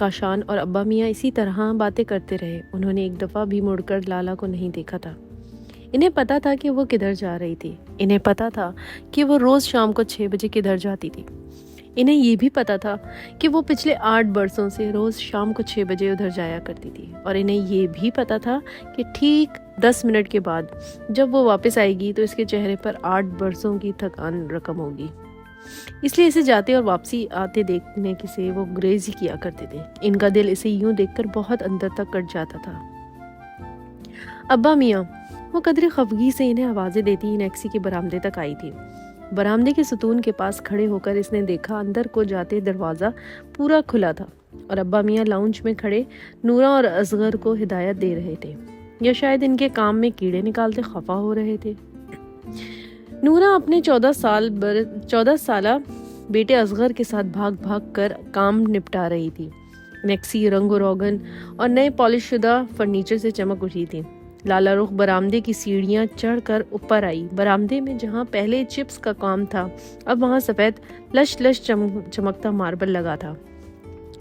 کاشان اور ابا میاں اسی طرح باتیں کرتے رہے. انہوں نے ایک دفعہ بھی مڑ کر لالا کو نہیں دیکھا تھا. انہیں پتا تھا کہ وہ کدھر جا رہی تھی. انہیں پتا تھا کہ وہ روز شام کو 6 بجے کدھر جاتی تھی. انہیں یہ بھی پتا تھا کہ وہ پچھلے 8 برسوں سے روز شام کو 6 بجے ادھر جایا کرتی تھی. اور انہیں یہ بھی پتا تھا کہ ٹھیک 10 منٹ کے بعد جب وہ واپس آئے گی تو اس کے چہرے پر 8 برسوں کی تھکان رقم ہوگی. اس لیے اسے جاتے اور واپسی آتے دیکھنے سے وہ گریز ہی کیا کرتے تھے. ان کا دل اسے یوں دیکھ کر بہت اندر تک کٹ جاتا تھا. ابا میاں. وہ قدرے خفگی سے انہیں آوازیں دیتی انیکسی کے برآمدے تک آئی تھی. برآمدے کے ستون کے پاس کھڑے ہو کر اس نے دیکھا اندر کو جاتے دروازہ پورا کھلا تھا اور ابا میاں لاؤنج میں کھڑے نورا اور اصغر کو ہدایت دے رہے تھے یا شاید ان کے کام میں کیڑے نکالتے خفا ہو رہے تھے. نورا اپنے 14 سالہ بیٹے اصغر کے ساتھ بھاگ بھاگ کر کام نپٹا رہی تھی. نیکسی رنگ و روغن اور نئے پالش شدہ فرنیچر سے چمک اٹھی تھی. لالا رخ برآمدے کی سیڑھیاں چڑھ کر اوپر آئی. برآمدے میں جہاں پہلے چپس کا کام تھا اب وہاں سفید لش لش چمکتا ماربل لگا تھا.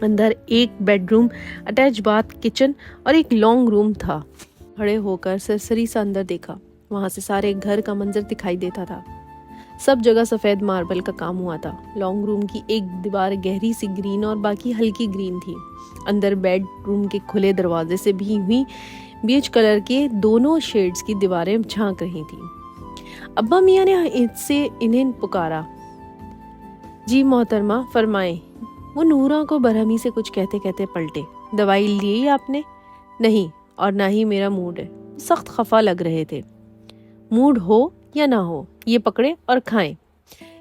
اندر ایک bed room, attach bath, kitchen اور ایک لانگ روم تھا. کھڑے ہو کر سرسری سا اندر دیکھا. وہاں سے سارے گھر کا منظر دکھائی دیتا تھا. سب جگہ سفید ماربل کا کام ہوا تھا. لانگ روم کی ایک دیوار گہری سی گرین اور باقی ہلکی گرین تھی. اندر بیڈ روم کے کھلے دروازے سے بھی ہوئی بیج کلر کے دونوں شیڈز کی دیواریں جھانک رہی تھیں. ابا میاں نے انہیں پکارا. جی محترمہ فرمائیں. وہ نورا کو برہمی سے کچھ کہتے کہتے پلٹے. دوائی لی آپ نے؟ نہیں، اور نہ ہی میرا موڈ ہے. سخت خفا لگ رہے تھے. موڈ ہو یا نہ ہو یہ پکڑیں اور کھائیں.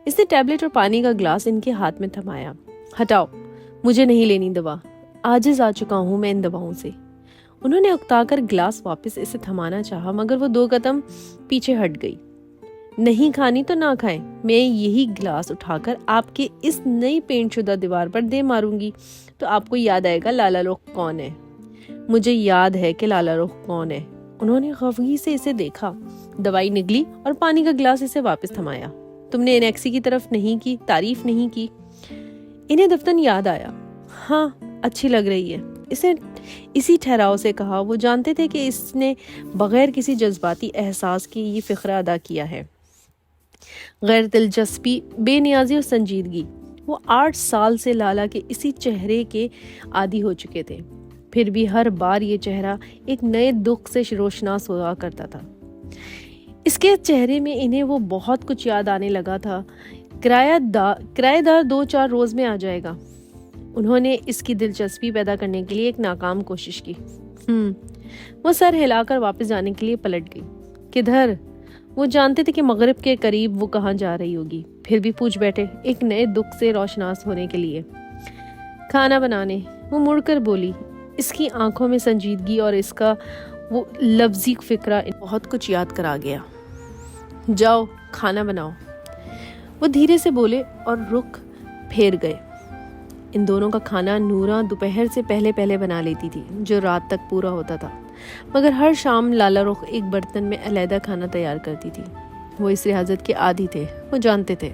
اس نے ٹیبلٹ اور پانی کا گلاس ان کے ہاتھ میں تھمایا. ہٹاؤ، مجھے نہیں لینی دوا. عاجز آ چکا ہوں میں ان دواؤں سے. انہوں نے اکتا کر گلاس واپس اسے تھمانا چاہا مگر وہ 2 قدم پیچھے ہٹ گئی. نہیں کھانی تو نہ کھائیں. میں یہی گلاس اٹھا کر آپ کے اس نئی پینٹ شدہ دیوار پر دے ماروں گی تو آپ کو یاد آئے گا لالا رخ کون ہے. مجھے یاد ہے کہ لالا رخ کون ہے. انہوں نے خفگی سے اسے دیکھا. دوائی نگلی اور پانی کا گلاس اسے واپس تھمایا. تم نے انیکسی کی طرف نہیں کی، تعریف نہیں کی. انہیں دفتن یاد آیا. ہاں اچھی لگ رہی ہے. اسے اسی ٹھہراؤ سے کہا. وہ جانتے تھے کہ اس نے بغیر کسی جذباتی احساس کے یہ فقرہ ادا کیا ہے. غیر دلچسپی، بے نیازی اور سنجیدگی. وہ 8 سال سے لالا کے اسی چہرے کے عادی ہو چکے تھے. پھر بھی ہر بار یہ چہرہ ایک نئے دکھ سے روشناس ہوا کرتا تھا. اس کے چہرے میں انہیں وہ بہت کچھ یاد آنے لگا تھا. کرایہ دار 2-4 روز میں آ جائے گا. انہوں نے اس کی دلچسپی پیدا کرنے کے لیے ایک ناکام کوشش کی. وہ سر ہلا کر واپس جانے کے لیے پلٹ گئی. کدھر؟ وہ جانتے تھے کہ مغرب کے قریب وہ کہاں جا رہی ہوگی. پھر بھی پوچھ بیٹھے ایک نئے دکھ سے روشناس ہونے کے لیے. کھانا بنانے. وہ مڑ کر بولی. اس کی آنکھوں میں سنجیدگی اور اس کا وہ لفظی فکرہ بہت کچھ یاد کرا گیا. جاؤ کھانا بناؤ. وہ دھیرے سے بولے اور رخ پھیر گئے. ان دونوں کا کھانا نورا دوپہر سے پہلے بنا لیتی تھی جو رات تک پورا ہوتا تھا. مگر ہر شام لالا رخ ایک برتن میں علیحدہ کھانا تیار کرتی تھی. وہ اس ریاضت کے عادی تھے. وہ جانتے تھے.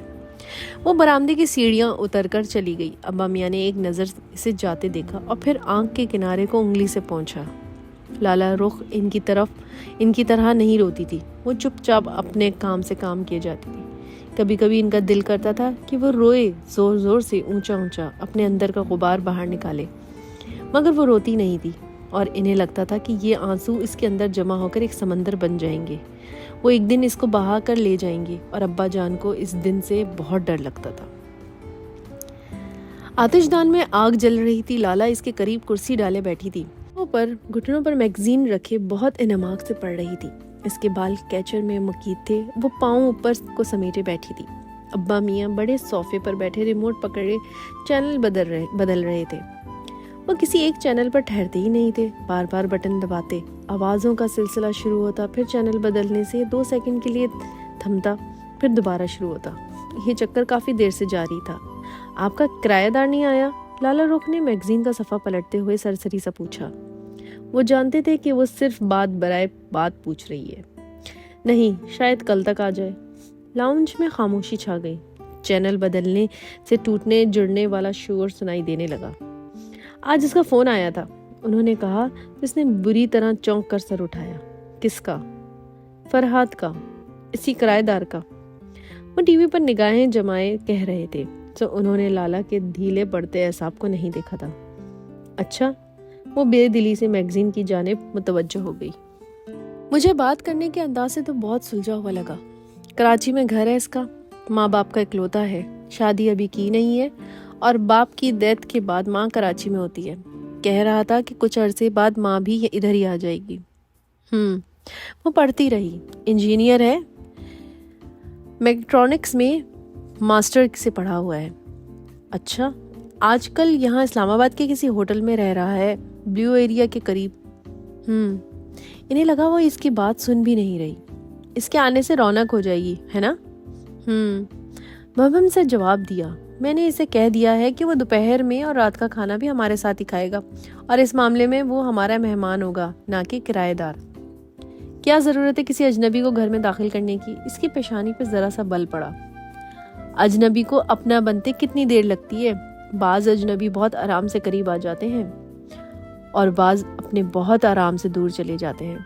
وہ برآمدے کی سیڑھیاں اتر کر چلی گئی. ابا میاں نے ایک نظر اسے جاتے دیکھا اور پھر آنکھ کے کنارے کو انگلی سے پہنچا. لالا رخ ان کی طرح نہیں روتی تھی. وہ چپ چاپ اپنے کام سے کام کیے جاتی تھی. کبھی کبھی ان کا دل کرتا تھا کہ وہ روئے زور زور سے اونچا اونچا اپنے اندر کا غبار باہر نکالے. مگر وہ روتی نہیں تھی اور انہیں لگتا تھا کہ یہ آنسو اس کے اندر جمع ہو کر ایک سمندر بن جائیں گے. وہ ایک دن اس کو بہا کر لے جائیں گے اور ابا جان کو اس دن سے بہت ڈر لگتا تھا. آتش دان میں آگ جل رہی تھی. لالا اس کے قریب کرسی ڈالے بیٹھی تھی. گھٹنوں پر میگزین رکھے بہت انہماک سے پڑھ رہی تھی. اس کے بال کیچر میں مقید تھے. وہ پاؤں اوپر کو سمیٹے بیٹھی تھی. ابا میاں بڑے صوفے پر بیٹھے ریموٹ پکڑے چینل بدل رہے تھے. وہ کسی ایک چینل پر ٹھہرتے ہی نہیں تھے. بار بار بٹن دباتے. آوازوں کا سلسلہ شروع ہوتا. پھر چینل بدلنے سے 2 سیکنڈ کے لیے تھمتا. پھر دوبارہ شروع ہوتا. یہ چکر کافی دیر سے جاری تھا. آپ کا کرایہ دار نہیں آیا؟ لالا رخ نے میگزین کا صفحہ پلٹتے ہوئے سرسری سا پوچھا. وہ جانتے تھے کہ وہ صرف بات برائے بات پوچھ رہی ہے. نہیں، شاید کل تک آ جائے. لاؤنج میں خاموشی چھا گئی. چینل بدلنے سے ٹوٹنے جڑنے والا شور سنائی دینے لگا. آج اس کا فون آیا تھا، انہوں نے کہا تو اس نے بری طرح چونک کر سر اٹھایا۔ کس کا؟ فرحات کا، اسی کرایہ دار کا۔ وہ ٹی وی پر نگاہیں جمائے کہہ رہے تھے تو انہوں نے لالا کے ڈھیلے پڑتے اعصاب کو نہیں دیکھا تھا۔ اچھا، وہ بے دلی سے میگزین کی جانب متوجہ ہو گئی۔ مجھے بات کرنے کے انداز سے تو بہت سلجھا ہوا لگا۔ کراچی میں گھر ہے اس کا، ماں باپ کا اکلوتا ہے، شادی ابھی کی نہیں ہے، اور باپ کی ڈیتھ کے بعد ماں کراچی میں ہوتی ہے۔ کہہ رہا تھا کہ کچھ عرصے بعد ماں بھی ادھر ہی آ جائے گی۔ وہ پڑھتی رہی، انجینئر ہے، میکٹرونکس میں ماسٹر سے پڑھا ہوا ہے۔ اچھا، آج کل یہاں اسلام آباد کے کسی ہوٹل میں رہ رہا ہے، بلیو ایریا کے قریب۔ انہیں لگا وہ اس کی بات سن بھی نہیں رہی۔ اس کے آنے سے رونق ہو جائے گی، ہے نا؟ مبہم سے جواب دیا، میں نے اسے کہہ دیا ہے کہ وہ دوپہر میں اور رات کا کھانا بھی ہمارے ساتھ ہی کھائے گا، اور اس معاملے میں وہ ہمارا مہمان ہوگا، نہ کہ کرایہ دار۔ کیا ضرورت ہے کسی اجنبی کو گھر میں داخل کرنے کی؟ اس کی پیشانی پہ ذرا سا بل پڑا۔ اجنبی کو اپنا بنتے کتنی دیر لگتی ہے؟ بعض اجنبی بہت آرام سے قریب آ جاتے ہیں اور بعض اپنے بہت آرام سے دور چلے جاتے ہیں۔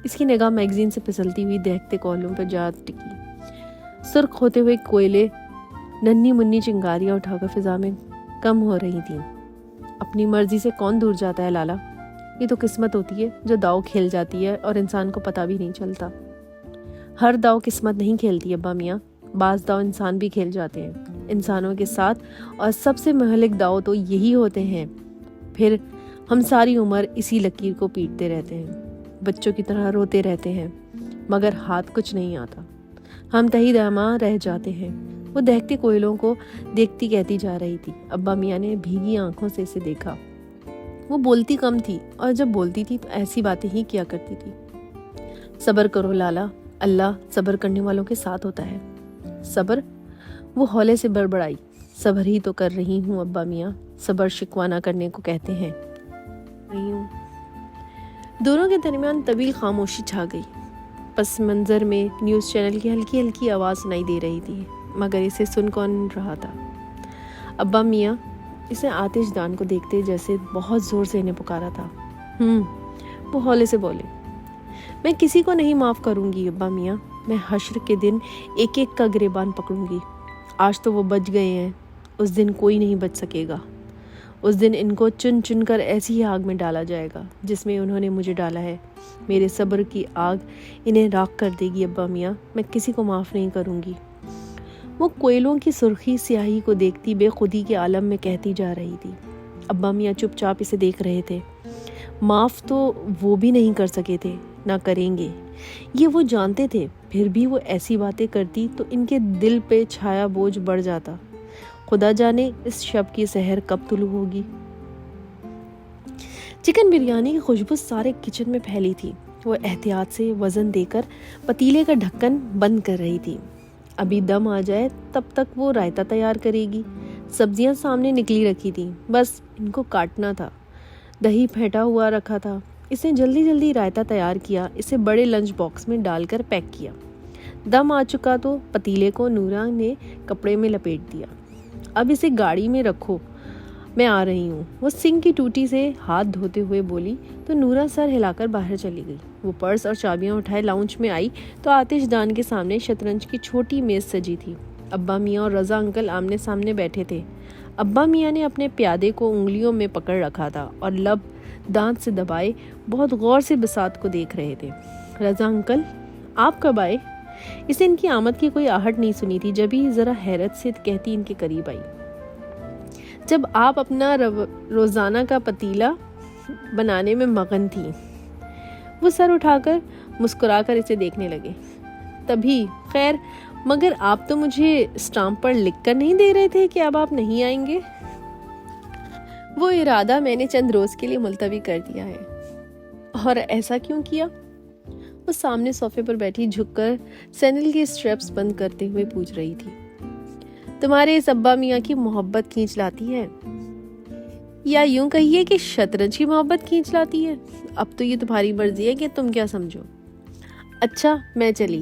اس کی نگاہ میگزین سے پھسلتی ہوئی دہتے کولوں پہ جا ٹکی۔ سرخ ہوتے ہوئے کوئلے ننھی منی چنگاریاں اٹھا کر فضا میں کم ہو رہی تھیں۔ اپنی مرضی سے کون دور جاتا ہے لالا؟ یہ تو قسمت ہوتی ہے جو داؤ کھیل جاتی ہے اور انسان کو پتہ بھی نہیں چلتا۔ ہر داؤ قسمت نہیں کھیلتی ابا میاں، بعض داؤ انسان بھی کھیل جاتے ہیں انسانوں کے ساتھ، اور سب سے مہلک داؤ تو یہی ہوتے ہیں۔ پھر ہم ساری عمر اسی لکیر کو پیٹتے رہتے ہیں، بچوں کی طرح روتے رہتے ہیں، مگر ہاتھ کچھ نہیں آتا، ہم تہی دہما رہ جاتے ہیں۔ وہ دہتے کوئلوں کو دیکھتی کہتی جا رہی تھی۔ ابا میاں نے بھیگی آنکھوں سے اسے دیکھا۔ وہ بولتی کم تھی، اور جب بولتی تھی تو ایسی باتیں ہی کیا کرتی تھی۔ صبر کرو لالا، اللہ صبر کرنے والوں کے ساتھ ہوتا ہے۔ صبر؟ وہ ہولے سے بڑبڑائی۔ صبر ہی تو کر رہی ہوں ابا میاں، صبر شکوہ نہ کرنے کو کہتے ہیں۔ دونوں کے درمیان طویل خاموشی چھا گئی۔ پس منظر میں نیوز چینل کی ہلکی ہلکی آواز سنائی دے رہی تھی، مگر اسے سن کون رہا تھا؟ ابا میاں اسے آتش دان کو دیکھتے جیسے بہت زور سے انہیں پکارا تھا۔ وہ ہولے سے بولے، میں کسی کو نہیں معاف کروں گی ابا میاں، میں حشر کے دن ایک ایک کا گریبان پکڑوں گی۔ آج تو وہ بچ گئے ہیں، اس دن کوئی نہیں بچ سکے گا۔ اس دن ان کو چن چن کر ایسی ہی آگ میں ڈالا جائے گا جس میں انہوں نے مجھے ڈالا ہے۔ میرے صبر کی آگ انہیں راکھ کر دے گی ابا میاں، میں کسی کو معاف نہیں کروں گی۔ وہ کوئلوں کی سرخی سیاہی کو دیکھتی بے خودی کے عالم میں کہتی جا رہی تھی۔ ابا میاں چپ چاپ اسے دیکھ رہے تھے۔ معاف تو وہ بھی نہیں کر سکے تھے، نہ کریں گے، یہ وہ جانتے تھے۔ پھر بھی وہ ایسی باتیں کرتی تو ان کے دل پہ چھایا بوجھ بڑھ جاتا۔ خدا جانے اس شب کی سحر کب طلوع ہوگی۔ چکن بریانی کی خوشبو سارے کچن میں پھیلی تھی۔ وہ احتیاط سے وزن دے کر پتیلے کا ڈھکن بند کر رہی تھی۔ ابھی دم آ جائے تب تک وہ رائتا تیار کرے گی۔ سبزیاں سامنے نکلی رکھی تھیں، بس ان کو کاٹنا تھا۔ دہی پھیٹا ہوا رکھا تھا۔ اس نے جلدی جلدی رائتا تیار کیا، اسے بڑے لنچ باکس میں ڈال کر پیک کیا۔ دم آ چکا تو پتیلے کو نورا نے کپڑے میں لپیٹ دیا۔ اب اسے گاڑی میں رکھو، میں آ رہی ہوں، وہ سنک کی ٹوٹی سے ہاتھ دھوتے ہوئے بولی تو نورا سر ہلا کر باہر چلی گئی۔ وہ پرس اور چابیاں اٹھائے لاؤنج میں آئی تو آتش دان کے سامنے شطرنج کی چھوٹی میز سجی تھی۔ ابا میاں اور رضا انکل آمنے سامنے بیٹھے تھے۔ ابا میاں نے اپنے پیادے کو انگلیوں میں پکڑ رکھا تھا اور لب دانت سے دبائے بہت غور سے بساط کو دیکھ رہے تھے۔ رضا انکل، آپ کب آئے؟ اسے ان کی آمد کی کوئی آہٹ نہیں سنی تھی، جب ہی ذرا حیرت سے کہتی ان کے قریب آئی۔ جب آپ اپنا روزانہ کا پتیلا بنانے میں مگن تھی۔ وہ سر اٹھا کر مسکرا کر اسے دیکھنے لگے۔ تبھی، خیر، مگر آپ تو مجھے اسٹامپ پر لکھ کر نہیں دے رہے تھے کہ اب آپ نہیں آئیں گے؟ وہ ارادہ میں نے چند روز کے لیے ملتوی کر دیا ہے۔ اور ایسا کیوں کیا؟ وہ سامنے صوفے پر بیٹھی جھک کر سینڈل کی اسٹریپس بند کرتے ہوئے پوچھ رہی تھی۔ تمہارے اس ابا میاں کی محبت کھینچ لاتی ہے، یا یوں کہیے کہ شطرنج کی محبت کھینچ لاتی ہے۔ اب تو یہ تمہاری مرضی ہے کہ تم کیا سمجھو۔ اچھا، میں چلی۔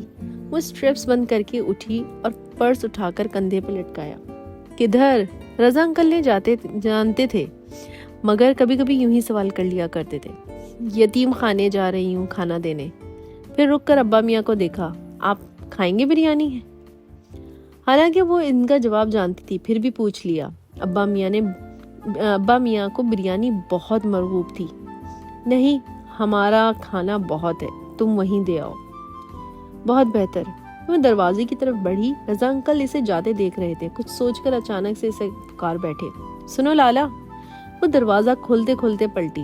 وہ اسٹریپس بند کر کے اٹھی اور پرس اٹھا کر کندھے پہ لٹکایا۔ کدھر؟ رضا انکل نے جانتے تھے مگر کبھی کبھی یوں ہی سوال کر لیا کرتے تھے، یتیم خانے جا رہی ہوں کھانا دینے۔ پھر رک کر ابا میاں کو دیکھا، آپ کھائیں گے بریانی ہے؟ حالانکہ وہ ان کا جواب جانتی تھی، پھر بھی پوچھ لیا۔ ابا میاں کو بریانی بہت مرغوب تھی۔ نہیں، ہمارا کھانا بہت ہے، تم وہیں دے آؤ۔ بہت بہتر۔ وہ دروازے کی طرف بڑھی۔ رضا انکل اسے جاتے دیکھ رہے تھے، کچھ سوچ کر اچانک سے اسے پکار بیٹھے، سنو لالا۔ وہ دروازہ کھولتے کھولتے پلٹی۔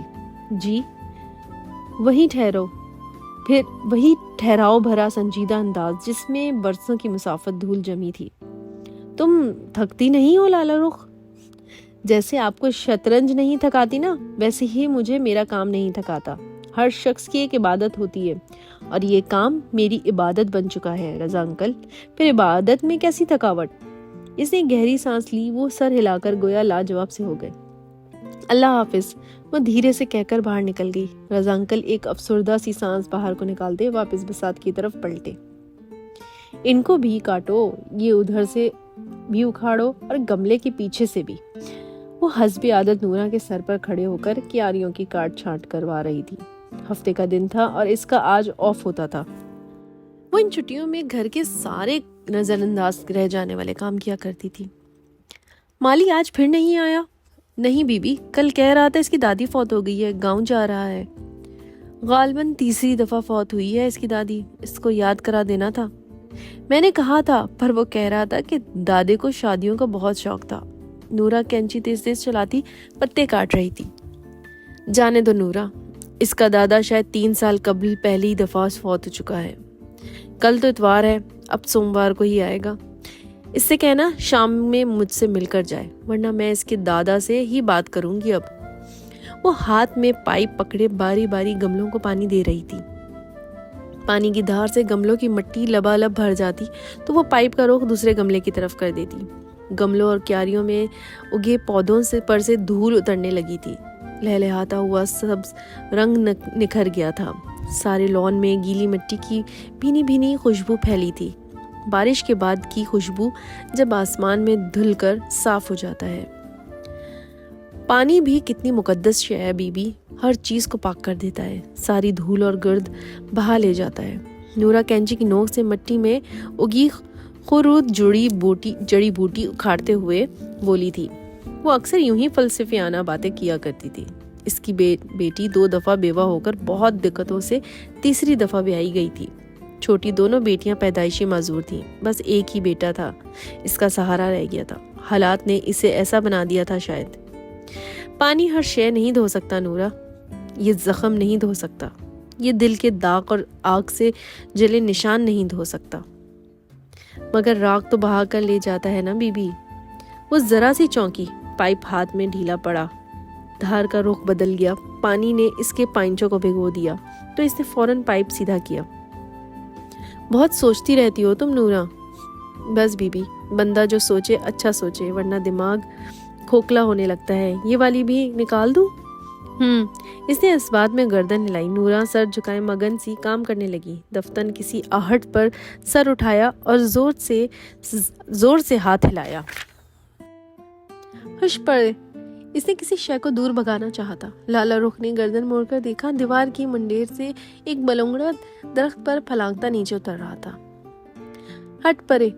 جی؟ وہیں ٹھہرو۔ پھر وہی ٹھہراؤ بھرا سنجیدہ انداز جس میں برسوں کی مسافت دھول جمی تھی۔ تم تھکتی نہیں ہو لالا رخ؟ جیسے آپ کو شطرنج نہیں تھکاتی نا، ویسے ہی مجھے میرا کام نہیں تھکاتا۔ ہر شخص کی ایک عبادت ہوتی ہے، اور یہ کام میری عبادت بن چکا ہے رضا انکل۔ پھر عبادت میں کیسی تھکاوٹ؟ اس نے گہری سانس لی۔ وہ سر ہلا کر گویا لاجواب سے ہو گئے۔ اللہ حافظ، وہ دھیرے سے کہہ کر باہر نکل گئی۔ رضا انکل ایک افسردہ سی سانس باہر کو نکالتے واپس بسات کی طرف پلٹے۔ ان کو بھی کاٹو، یہ ادھر سے بھی اکھاڑو اور گملے کے پیچھے سے بھی۔ وہ حسب عادت نورا کے سر پر کھڑے ہو کر کیاریوں کی کاٹ چھانٹ کروا رہی تھی۔ ہفتے کا دن تھا اور اس کا آج آف ہوتا تھا۔ وہ ان چھٹیوں میں گھر کے سارے نظر انداز رہ جانے والے کام کیا کرتی تھی۔ مالی آج پھر نہیں آیا؟ نہیں بی بی، کل کہہ رہا تھا اس کی دادی فوت ہو گئی ہے، گاؤں جا رہا ہے۔ غالباً تیسری دفعہ فوت ہوئی ہے اس کی دادی، اس کو یاد کرا دینا تھا۔ میں نے کہا تھا، پر وہ کہہ رہا تھا کہ دادے کو شادیوں کا بہت شوق تھا۔ نورا کینچی تیز تیز چلاتی پتے کاٹ رہی تھی۔ جانے دو نورا، اس کا دادا شاید 3 سال قبل پہلی دفعہ فوت ہو چکا ہے۔ کل تو اتوار ہے، اب سوموار کو ہی آئے گا۔ اس سے کہنا شام میں مجھ سے مل کر جائے، ورنہ میں اس کے دادا سے ہی بات کروں گی اب۔ وہ ہاتھ میں پائپ پکڑے باری باری گملوں کو پانی دے رہی تھی۔ پانی کی دھار سے گملوں کی مٹی لبالب بھر جاتی تو وہ پائپ کا رخ دوسرے گملے کی طرف کر دیتی۔ گملوں اور کیاریوں میں اگے پودوں پر سے دھول اترنے لگی تھی۔ لہلہاتا ہوا سبز رنگ نکھر گیا تھا۔ سارے لان میں گیلی مٹی کی بھینی بھینی خوشبو پھیلی تھی، بارش کے بعد کی خوشبو جب آسمان میں دھل کر صاف ہو جاتا ہے۔ پانی بھی کتنی مقدس شے ہے بی بی، ہر چیز کو پاک کر دیتا ہے، ساری دھول اور گرد بہا لے جاتا ہے۔ نورا کینچی کی نوک سے مٹی میں اگی خرود جڑی بوٹی اکھاڑتے ہوئے بولی تھی۔ وہ اکثر یوں ہی فلسفیانہ باتیں کیا کرتی تھی۔ اس کی بیٹی 2 دفعہ بیوہ ہو کر بہت دقتوں سے تیسری دفعہ بیائی گئی تھی۔ چھوٹی دونوں بیٹیاں پیدائشی معذور تھیں، بس ایک ہی بیٹا تھا اس کا سہارا رہ گیا تھا۔ حالات نے اسے ایسا بنا دیا تھا شاید۔ پانی ہر شے نہیں دھو سکتا نورا، یہ زخم نہیں دھو سکتا، یہ دل کے داغ اور آگ سے جلے نشان نہیں دھو سکتا، مگر راگ تو بہا کر لے جاتا ہے نا بی بی۔ وہ ذرا سی چونکی، پائپ ہاتھ میں ڈھیلا پڑا، دھار کا رخ بدل گیا۔ پانی نے اس کے پائنچوں کو بھگو دیا تو اس نے فوراً پائپ سیدھا کیا۔ بہت سوچتی رہتی ہو تم نورا۔ بس بی بی، بندہ جو سوچے اچھا سوچے، ورنہ دماغ کھوکھلا ہونے لگتا ہے۔ یہ والی بھی نکال دوں؟ اس نے اس بات میں گردن ہلائی۔ نورا سر جھکائے مگن سی کام کرنے لگی۔ دفتر کسی آہٹ پر سر اٹھایا اور زور سے ہاتھ ہلایا۔ ہوش پڑے، اس نے کسی شے کو دور بھگانا چاہا۔ لالا رخ نے گردن موڑ کر دیکھا، دیوار کی منڈیر سے ایک بلونگڑا درخت پر پھلانگتا نیچے اتر رہا تھا۔ ہٹ پرے،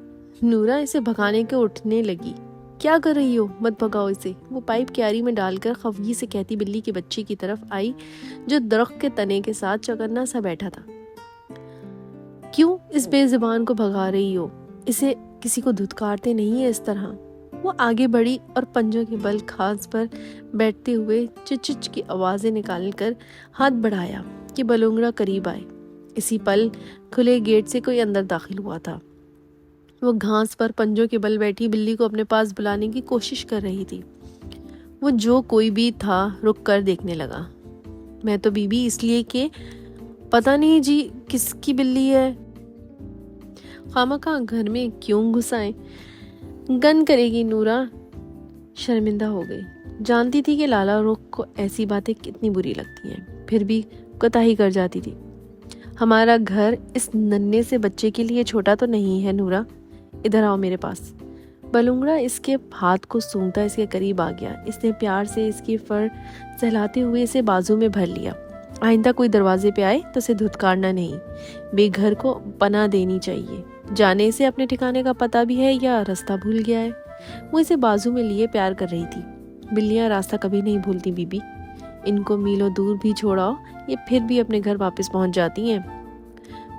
نورا اسے بھگانے کے اٹھنے لگی۔ کیا کر رہی ہو؟ مت بھگاؤ اسے۔ وہ پائپ کیاری میں ڈال کر خفگی سے کہتی بلی کے بچے کی طرف آئی جو درخت کے تنے کے ساتھ چوکنا سا بیٹھا تھا۔ کیوں اس بے زبان کو بھگا رہی ہو؟ اسے کسی کو دھتکارتے نہیں ہے اس طرح۔ وہ آگے بڑھی اور پنجوں کے بل گھاس پر بیٹھتے ہوئے چچ کی آوازیں نکال کر ہاتھ بڑھایا کہ بلونگڑا قریب آئے۔ اسی پل کھلے گیٹ سے کوئی اندر داخل ہوا تھا۔ وہ گھاس پر پنجوں کے بل بیٹھی بلی کو اپنے پاس بلانے کی کوشش کر رہی تھی۔ وہ جو کوئی بھی تھا رک کر دیکھنے لگا۔ میں تو بی بی اس لیے کہ پتہ نہیں جی کس کی بلی ہے، خامخواہ گھر میں کیوں گھسائیں؟ گن کرے گی نورا شرمندہ ہو گئی۔ جانتی تھی کہ لالا رخ کو ایسی باتیں کتنی بری لگتی ہیں، پھر بھی کوتاہی کر جاتی تھی۔ ہمارا گھر اس ننھے سے بچے کے لیے چھوٹا تو نہیں ہے نورا، ادھر آؤ میرے پاس۔ بلونگڑا اس کے ہاتھ کو سونگھتا اس کے قریب آ گیا. اس نے پیار سے اس کی فر سہلاتے ہوئے اسے بازو میں بھر لیا. آئندہ کوئی دروازے پہ آئے تو اسے دھتکارنا نہیں, بے گھر کو پناہ دینی چاہیے. جانے سے اپنے ٹھکانے کا پتہ بھی ہے یا راستہ بھول گیا ہے. وہ اسے بازو میں لیے پیار کر رہی تھی. بلیاں راستہ کبھی نہیں بھولتی بی بی, ان کو میلوں دور بھی چھوڑاؤ یہ پھر بھی اپنے گھر واپس پہنچ جاتی ہیں.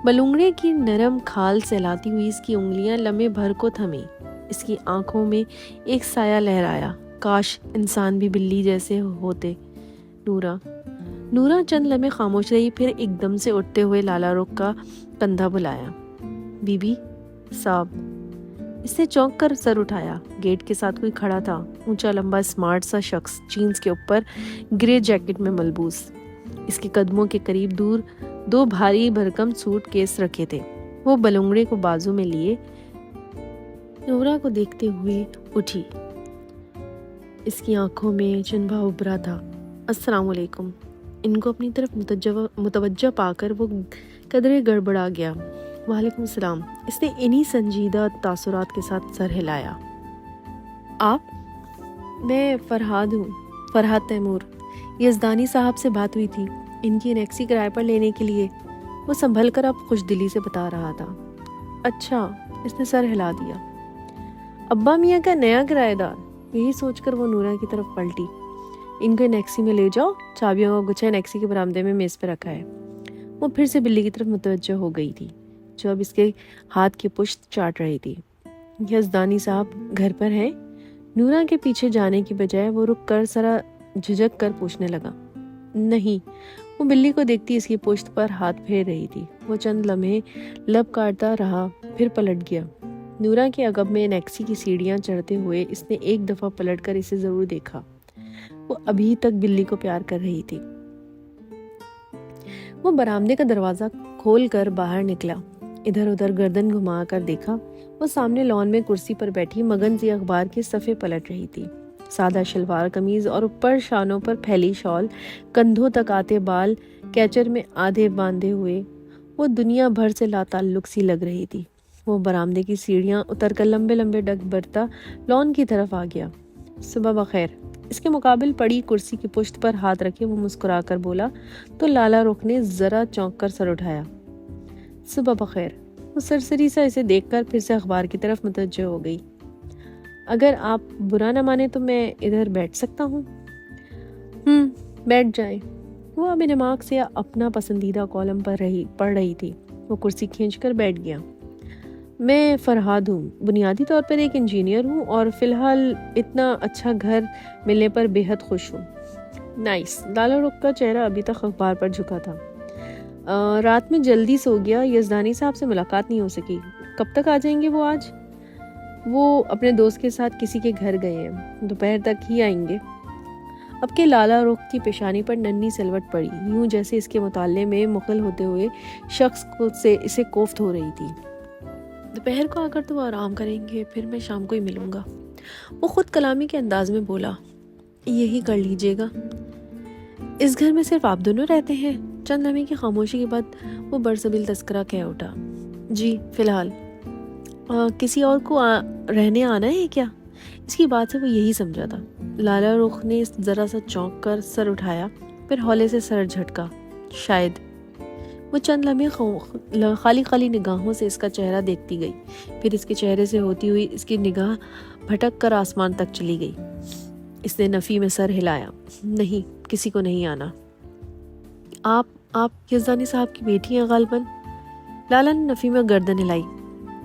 بلونگڑے کی نرم کھال سہلاتی ہوئی اس کی انگلیاں لمحے بھر کو تھمیں. اس کی آنکھوں میں ایک سایہ لہرایا, کاش انسان بھی بلی جیسے ہوتے. نورا چند لمحے خاموش رہی, پھر ایک دم سے اٹھتے ہوئے لالا رخ کا کندھا بلایا. بی بی صاحب. اس نے چونک کر سر اٹھایا. گیٹ کے ساتھ کوئی کھڑا تھا, اونچا لمبا اسمارٹ سا شخص, جینز کے اوپر گرے جیکٹ میں ملبوس. اس کے قدموں کے قریب دور 2 بھاری بھرکم سوٹ کیس رکھے تھے. وہ بلونگڑے کو بازو میں لیے نورا کو دیکھتے ہوئے اٹھی. اس کی آنکھوں میں چنبھا ابھرا تھا. السلام علیکم. ان کو اپنی طرف متوجہ پا کر وہ قدرے گڑبڑا گیا. وعلیکم السلام. اس نے انہی سنجیدہ تاثرات کے ساتھ سر ہلایا. آپ؟ میں فرحاد ہوں, فرحاد تیمور. یزدانی صاحب سے بات ہوئی تھی ان کی نیکسی کرائے پر لینے کے لیے. وہ سنبھل کر اب خوش دلی سے بتا رہا تھا. اچھا. اس نے سر ہلا دیا. ابا میاں کا نیا کرایہ دار. یہی سوچ کر وہ نورا کی طرف پلٹی. ان کو نیکسی میں لے جاؤ, چابیوں کا گچھا نیکسی کے برآمدے میں میز پہ رکھا ہے. وہ پھر سے بلی کی طرف متوجہ ہو گئی تھی جو اب اس کے ہاتھ کی پشت چاٹ رہی تھی. یزدانی صاحب گھر پر ہیں؟ نورا کے پیچھے جانے کی بجائے وہ رک کر ذرا جھجک کر پوچھنے لگا. نہیں. وہ بلی کو دیکھتی اس کی پشت پر ہاتھ پھیر رہی تھی. وہ چند لمحے لب کاٹتا رہا, پھر پلٹ گیا. نورا کے عقب میں نیکسی کی سیڑھیاں چڑھتے ہوئے اس نے ایک دفعہ پلٹ کر اسے ضرور دیکھا. وہ ابھی تک بلی کو پیار کر رہی تھی. وہ برآمدے کا دروازہ کھول کر باہر نکلا. ادھر ادھر گردن گھما کر دیکھا. وہ سامنے لان میں کرسی پر بیٹھی مگن سی اخبار کے صفحے پلٹ رہی تھی. سادہ شلوار قمیض اور اوپر شانوں پر پھیلی شال, کندھوں تک آتے بال کیچر میں آدھے باندھے ہوئے, وہ دنیا بھر سے لا تعلق سی لگ رہی تھی. وہ برآمدے کی سیڑھیاں اتر کر لمبے لمبے ڈگ برتا لان کی طرف آ گیا. صبح بخیر. اس کے مقابل پڑی کرسی کی پشت پر ہاتھ رکھے وہ مسکرا کر بولا تو لالا رخ نے ذرا چونک کر سر اٹھایا. صبح بخیر. وہ سرسری سا اسے دیکھ کر پھر سے اخبار کی طرف متوجہ ہو گئی. اگر آپ برا نہ مانے تو میں ادھر بیٹھ سکتا ہوں؟ بیٹھ جائیں. وہ اب انعماق سے اپنا پسندیدہ کالم پڑھ رہی تھی. وہ کرسی کھینچ کر بیٹھ گیا. میں فرحاد ہوں, بنیادی طور پر ایک انجینئر ہوں اور فی الحال اتنا اچھا گھر ملنے پر بے حد خوش ہوں. نائس. لالا رخ کا چہرہ ابھی تک اخبار پر جھکا تھا. رات میں جلدی سو گیا, یزدانی صاحب سے ملاقات نہیں ہو سکی. کب تک آ جائیں گے وہ آج؟ وہ اپنے دوست کے ساتھ کسی کے گھر گئے ہیں, دوپہر تک ہی آئیں گے. اب کے لالا رخ کی پیشانی پر ننھی سلوٹ پڑی, یوں جیسے اس کے مطالعے میں مخل ہوتے ہوئے شخص سے اسے کوفت ہو رہی تھی. دوپہر کو آ کر تو وہ آرام کریں گے, پھر میں شام کو ہی ملوں گا. وہ خود کلامی کے انداز میں بولا. یہی کر لیجیے گا. اس گھر میں صرف آپ دونوں رہتے ہیں؟ چند لمحے کی خاموشی کے بعد وہ برسبیل تذکرہ کہہ اٹھا. جی فی الحال. کسی اور کو رہنے آنا ہے کیا؟ اس کی بات سے وہ یہی سمجھا تھا. لالا رخ نے ذرا سا چونک کر سر اٹھایا, پھر ہولے سے سر جھٹکا. شاید. وہ چند لمحے خالی نگاہوں سے اس کا چہرہ دیکھتی گئی, پھر اس کے چہرے سے ہوتی ہوئی اس کی نگاہ بھٹک کر آسمان تک چلی گئی. اس نے نفی میں سر ہلایا. نہیں, کسی کو نہیں آنا. آپ یزدانی صاحب کی بیٹی ہیں غالباً؟ لالا نے نفی میں گردن ہلائی.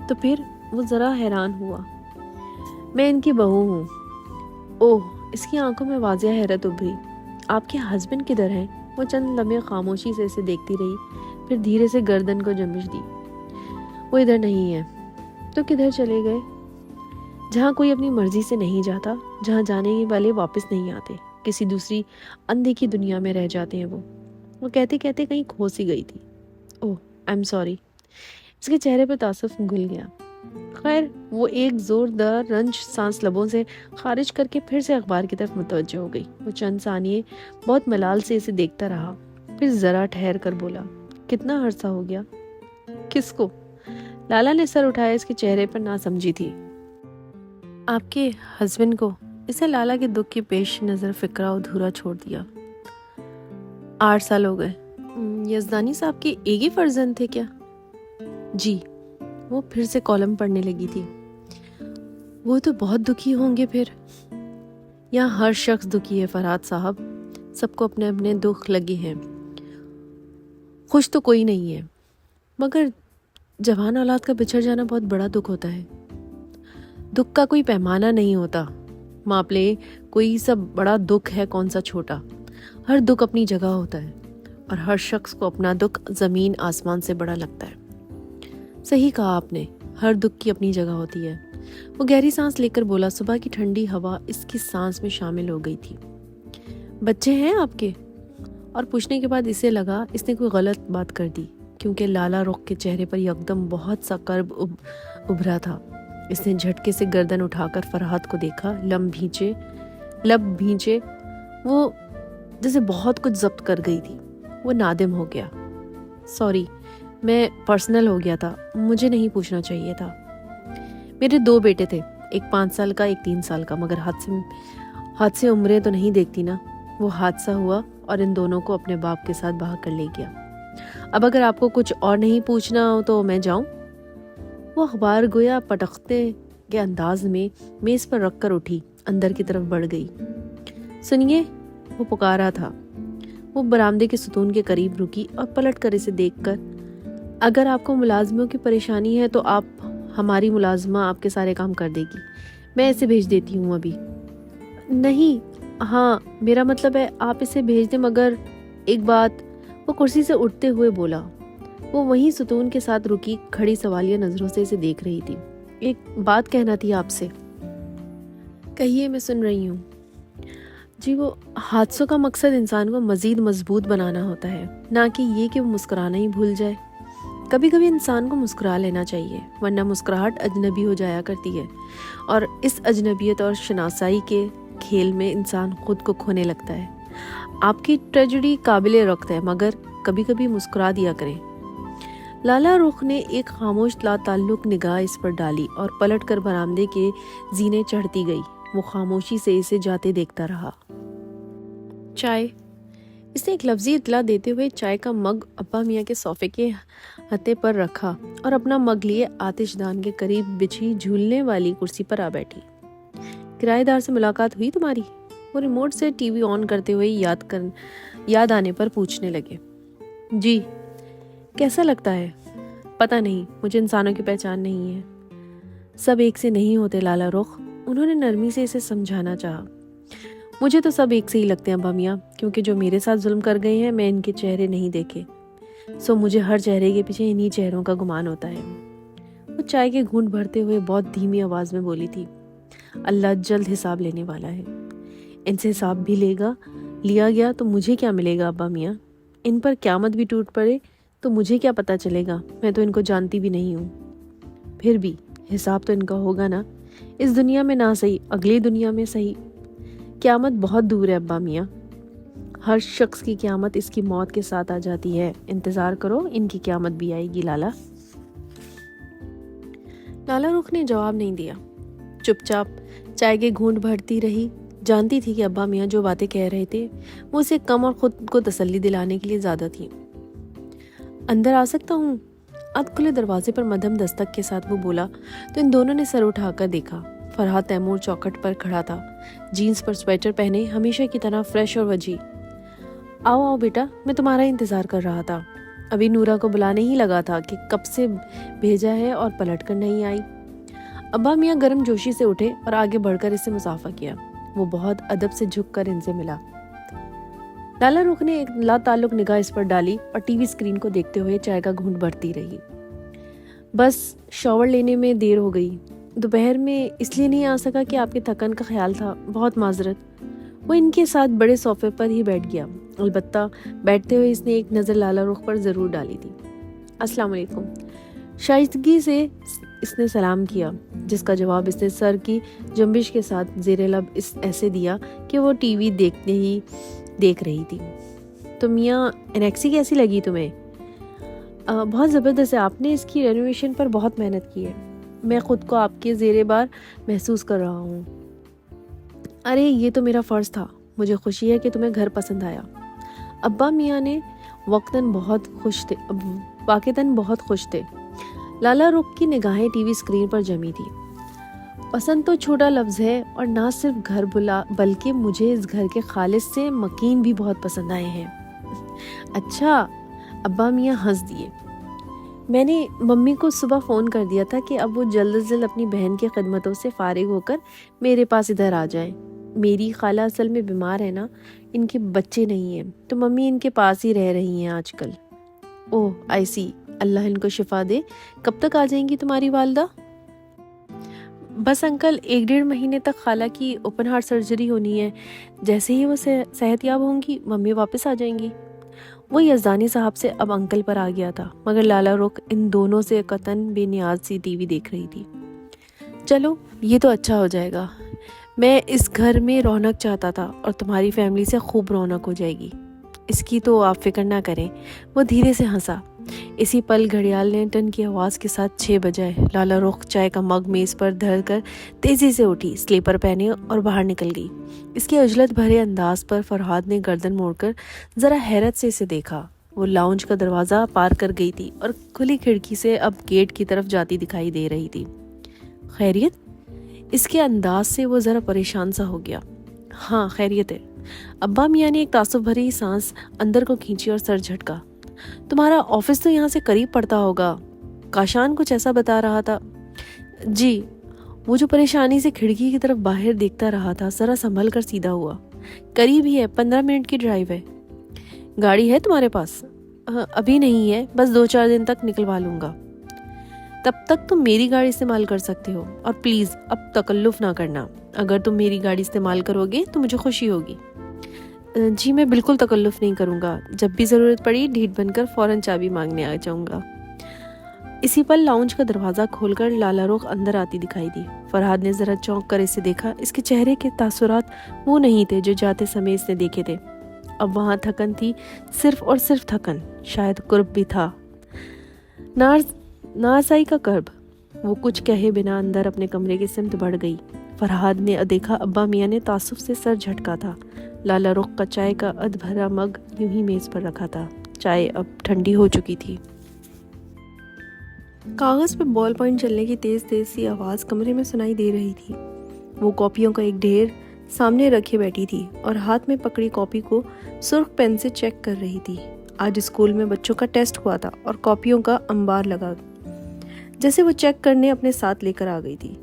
تو پھر؟ وہ ذرا حیران ہوا. میں ان کی بہو ہوں. اوہ. اس کی آنکھوں میں واضح حیرت ابھری. آپ کے ہسبینڈ کدھر ہیں؟ وہ چند لمحے خاموشی سے اسے دیکھتی رہی, پھر دھیرے سے گردن کو جنبش دی. وہ ادھر نہیں ہے. تو کدھر چلے گئے؟ جہاں کوئی اپنی مرضی سے نہیں جاتا, جہاں جانے والے واپس نہیں آتے, کسی دوسری اندیکھی دنیا میں رہ جاتے ہیں. وہ کہتے کہتے کہیں کھو سی گئی تھی. اوہ آئی ایم سوری. اس کے چہرے پر تاسف گھل گیا. خیر. وہ ایک زوردار رنج سانس لبوں سے خارج کر کے پھر سے اخبار کی طرف متوجہ ہو گئی. وہ چند ثانیے بہت ملال سے اسے دیکھتا رہا, پھر ذرا ٹھہر کر بولا. کتنا عرصہ ہو گیا؟ کس کو؟ لالا نے سر اٹھایا. اس کے چہرے پر ناسمجھی تھی. آپ کے ہسبینڈ کو؟ اسے لالا کے دکھ کی پیش نظر فکرہ ادھورا چھوڑ دیا۔ 8 سال ہو گئے۔ یزدانی صاحب کے ایک ہی فرزند تھے کیا؟ جی۔ وہ پھر سے کالم پڑھنے لگی تھی۔ وہ تو بہت دکھی ہوں گے پھر۔ یہاں ہر شخص دکھی ہے فرحات صاحب، سب کو اپنے اپنے دکھ لگے ہیں، خوش تو کوئی نہیں ہے، مگر جوان اولاد کا بچھڑ جانا بہت بڑا دکھ ہوتا ہے۔ دکھ کا کوئی پیمانہ نہیں ہوتا، ماپ لے کوئی سب بڑا دکھ ہے کون سا چھوٹا، ہر دکھ اپنی جگہ ہوتا ہے اور ہر شخص کو اپنا دکھ زمین آسمان سے بڑا لگتا ہے۔ صحیح کہا آپ نے، ہر دکھ کی اپنی جگہ ہوتی ہے۔ وہ گہری سانس لے کر بولا، صبح کی ٹھنڈی ہوا اس کی سانس میں شامل ہو گئی تھی۔ بچے ہیں آپ کے؟ اور پوچھنے کے بعد اسے لگا اس نے کوئی غلط بات کر دی، کیونکہ لالا رخ کے چہرے پر یکدم بہت سا کرب ابھرا تھا۔ اس نے جھٹکے سے گردن اٹھا کر فرحات کو دیکھا، لب بھینچے، وہ جیسے بہت کچھ ضبط کر گئی تھی۔ وہ نادم ہو گیا۔ سوری، میں پرسنل ہو گیا تھا، مجھے نہیں پوچھنا چاہیے تھا۔ میرے 2 بیٹے تھے، ایک 5 سال کا، ایک 3 سال کا، مگر حادثے عمریں تو نہیں دیکھتی نا۔ وہ حادثہ ہوا اور ان دونوں کو اپنے باپ کے ساتھ بہا کر لے گیا۔ اب اگر آپ کو کچھ اور نہیں پوچھنا ہو تو میں جاؤں؟ وہ اخبار گویا پٹختے کے انداز میں میز پر رکھ کر اٹھی، اندر کی طرف بڑھ گئی۔ سنیے، وہ پکارا تھا۔ وہ برآمدے کے ستون کے قریب رکی اور پلٹ کر اسے دیکھ کر، اگر آپ کو ملازموں کی پریشانی ہے تو ہماری ملازمہ آپ کے سارے کام کر دے گی، میں اسے بھیج دیتی ہوں ابھی۔ نہیں، ہاں میرا مطلب ہے آپ اسے بھیج دیں، مگر ایک بات۔ وہ کرسی سے اٹھتے ہوئے بولا۔ وہ وہیں ستون کے ساتھ رکی کھڑی سوالیہ نظروں سے اسے دیکھ رہی تھی۔ ایک بات کہنا تھی آپ سے۔ کہیے، میں سن رہی ہوں۔ جی، وہ حادثوں کا مقصد انسان کو مزید مضبوط بنانا ہوتا ہے، نہ کہ یہ کہ وہ مسکرانا ہی بھول جائے۔ کبھی کبھی انسان کو مسکرا لینا چاہیے، ورنہ مسکراہٹ اجنبی ہو جایا کرتی ہے، اور اس اجنبیت اور شناسائی کے کھیل میں انسان خود کو کھونے لگتا ہے۔ آپ کی ٹریجڈی قابل رخت ہے، مگر کبھی کبھی مسکرا دیا کریں۔ لالا رخ نے ایک خاموش لا تعلق نگاہ اس پر ڈالی اور پلٹ کر برآمدے کے زینے چڑھتی گئی۔ وہ خاموشی سے اسے جاتے دیکھتا رہا۔ چائے؟ اس نے ایک لفظی اطلاع دیتے ہوئے چائے کا مگ ابا میاں کے صوفے کے ہتھے پر رکھا اور اپنا مگ لیے آتش دان کے قریب بچھی جھولنے والی کرسی پر آ بیٹھی۔ کرایہ دار سے ملاقات ہوئی تمہاری؟ وہ ریموٹ سے ٹی وی آن کرتے ہوئے یاد آنے پر پوچھنے لگے۔ جی۔ کیسا لگتا ہے؟ پتہ نہیں، مجھے انسانوں کی پہچان نہیں ہے۔ سب ایک سے نہیں ہوتے لالا رخ، انہوں نے نرمی سے اسے سمجھانا چاہا۔ مجھے تو سب ایک سے ہی لگتے ہیں ابا میاں، کیونکہ جو میرے ساتھ ظلم کر گئے ہیں میں ان کے چہرے نہیں دیکھے، سو مجھے ہر چہرے کے پیچھے انہی چہروں کا گمان ہوتا ہے۔ وہ چائے کے گھونٹ بھرتے ہوئے بہت دھیمی آواز میں بولی تھی، اللہ جلد حساب لینے والا ہے، ان سے حساب بھی لیا گیا تو مجھے کیا ملے گا ابا میاں؟ ان پر قیامت بھی ٹوٹ پڑے تو مجھے کیا پتا چلے گا؟ میں تو ان کو جانتی بھی نہیں ہوں۔ پھر بھی حساب تو ان کا ہوگا نا، اس دنیا میں نہ صحیح اگلی دنیا میں صحیح۔ قیامت بہت دور ہے ابا میاں، ہر شخص کی قیامت اس کی موت کے ساتھ آ جاتی ہے، انتظار کرو، ان کی قیامت بھی آئے گی لالا۔ لالا رخ نے جواب نہیں دیا، چپ چاپ چائے کے گھونٹ بھرتی رہی۔ جانتی تھی کہ ابا میاں جو باتیں کہہ رہے تھے وہ اسے کم اور خود کو تسلی دلانے کے لیے زیادہ تھی۔ اندر آ سکتا ہوں؟ اد کھلے دروازے پر مدھم دستک کے ساتھ وہ بولا تو ان دونوں نے سر اٹھا کر دیکھا۔ فرحات تیمور چوکھٹ پر کھڑا تھا، جینز پر سویٹر پہنے، ہمیشہ کی طرح فریش اور وجی۔ آؤ آؤ بیٹا، میں تمہارا انتظار کر رہا تھا، ابھی نورا کو بلانے ہی لگا تھا کہ کب سے بھیجا ہے اور پلٹ کر نہیں آئی۔ ابا میاں گرم جوشی سے اٹھے اور آگے بڑھ کر اس سے مصافحہ کیا۔ وہ بہت ادب سے جھک کر ان سے ملا۔ لالا رخ نے ایک لا تعلق نگاہ اس پر ڈالی اور ٹی وی اسکرین کو دیکھتے ہوئے چائے کا گھونٹ بھرتی رہی۔ بس شاور لینے میں دیر ہو گئی، دوپہر میں اس لیے نہیں آ سکا کہ آپ کے تھکن کا خیال تھا، بہت معذرت۔ وہ ان کے ساتھ بڑے صوفے پر ہی بیٹھ گیا، البتہ بیٹھتے ہوئے اس نے ایک نظر لالا رخ پر ضرور ڈالی تھی۔ السلام علیکم۔ شائستگی سے اس نے سلام کیا، جس کا جواب اس نے سر کی جنبش کے ساتھ زیر لب ایسے دیا کہ وہ ٹی وی دیکھ رہی تھی۔ تو میاں انیکسی کیسی لگی تمہیں؟ بہت زبردست ہے، آپ نے اس کی رینوویشن پر بہت محنت کی ہے۔ میں خود کو آپ کے زیر بار محسوس کر رہا ہوں۔ ارے یہ تو میرا فرض تھا، مجھے خوشی ہے کہ تمہیں گھر پسند آیا۔ ابا میاں نے واقعتاً بہت خوش تھے۔ لالا رخ کی نگاہیں ٹی وی اسکرین پر جمی تھی۔ پسند تو چھوٹا لفظ ہے، اور نہ صرف گھر بلکہ مجھے اس گھر کے خالص سے مکین بھی بہت پسند آئے ہیں۔ اچھا، ابا میاں ہنس دیے۔ میں نے ممی کو صبح فون کر دیا تھا کہ اب وہ جلد از جلد اپنی بہن کی خدمتوں سے فارغ ہو کر میرے پاس ادھر آ جائیں۔ میری خالہ اصل میں بیمار ہے نا، ان کے بچے نہیں ہیں، تو ممی ان کے پاس ہی رہ رہی ہیں آج کل۔ اوہ آئی سی، اللہ ان کو شفا دے۔ کب تک آ جائیں گی تمہاری والدہ؟ بس انکل 1-1.5 مہینے تک خالہ کی اوپن ہارٹ سرجری ہونی ہے، جیسے ہی وہ صحت یاب ہوں گی ممی واپس آ جائیں گی۔ وہ یزدانی صاحب سے اب انکل پر آ گیا تھا، مگر لالا رخ ان دونوں سے قطعاً بے نیاز سی ٹی وی دیکھ رہی تھی۔ چلو یہ تو اچھا ہو جائے گا، میں اس گھر میں رونق چاہتا تھا، اور تمہاری فیملی سے خوب رونق ہو جائے گی، اس کی تو آپ فکر نہ کریں۔ وہ دھیرے سے ہنسا۔ اسی پل گھڑیال نے ٹن کی آواز کے ساتھ 6 بجے۔ لالا رخ چائے کا مگ میز پر دھر کر تیزی سے اٹھی، سلیپر پہنے اور باہر نکل گئی۔ اس کے عجلت بھرے انداز پر فرحاد نے گردن موڑ کر ذرا حیرت سے اسے دیکھا۔ وہ لاؤنج کا دروازہ پار کر گئی تھی اور کھلی کھڑکی سے اب گیٹ کی طرف جاتی دکھائی دے رہی تھی۔ خیریت؟ اس کے انداز سے وہ ذرا پریشان سا ہو گیا۔ ہاں خیریت ہے۔ ابا میاں نے ایک تعصب بھری سانس اندر کو کھینچی اور سر جھٹکا۔ تمہارا آفس تو یہاں سے قریب پڑتا ہوگا، کاشان کچھ ایسا بتا رہا تھا۔ جی۔ وہ جو پریشانی سے کھڑکی کی طرف باہر دیکھتا رہا تھا ذرا سنبھل کر سیدھا ہوا۔ قریب ہی ہے، 15 منٹ کی ڈرائیو ہے۔ گاڑی ہے تمہارے پاس؟ ابھی نہیں ہے، بس 2-4 دن تک نکلوا لوں گا۔ تب تک تم میری گاڑی استعمال کر سکتے ہو، اور پلیز اب تکلف نہ کرنا۔ اگر تم میری گاڑی استعمال کرو گے تو مجھے خوشی ہوگی۔ جی میں بالکل تکلف نہیں کروں گا، جب بھی ضرورت پڑی ڈھیٹ بن کر فوراً چابی مانگنے آ جاؤں گا۔ اسی پر لاؤنج کا دروازہ کھول کر لالا رخ اندر آتی دکھائی دی۔ فرحاد نے ذرا چونک کر اسے دیکھا۔ اس کے چہرے کے تاثرات وہ نہیں تھے جو جاتے سمے اس نے دیکھے تھے۔ اب وہاں تھکن تھی، صرف اور صرف تھکن، شاید قرب بھی تھا، نارسائی کا قرب۔ وہ کچھ کہے بنا اندر اپنے کمرے کی سمت بڑھ گئی۔ فرحاد نے دیکھا ابا میاں نے تعصب سے سر جھٹکا تھا۔ لالا رخ کا چائے کا ادھ بھرا مگ یوں ہی میز پر رکھا تھا۔ چائے اب ٹھنڈی ہو چکی تھی۔ کاغذ پہ بال پوائنٹ چلنے کی تیز تیز سی آواز کمرے میں سنائی دے رہی تھی۔ وہ کاپیوں کا ایک ڈھیر سامنے رکھے بیٹھی تھی اور ہاتھ میں پکڑی کاپی کو سرخ پین سے چیک کر رہی تھی۔ آج اسکول میں بچوں کا ٹیسٹ ہوا تھا اور کاپیوں کا انبار لگا، جیسے وہ چیک کرنے اپنے ساتھ لے کر آ گئی تھی۔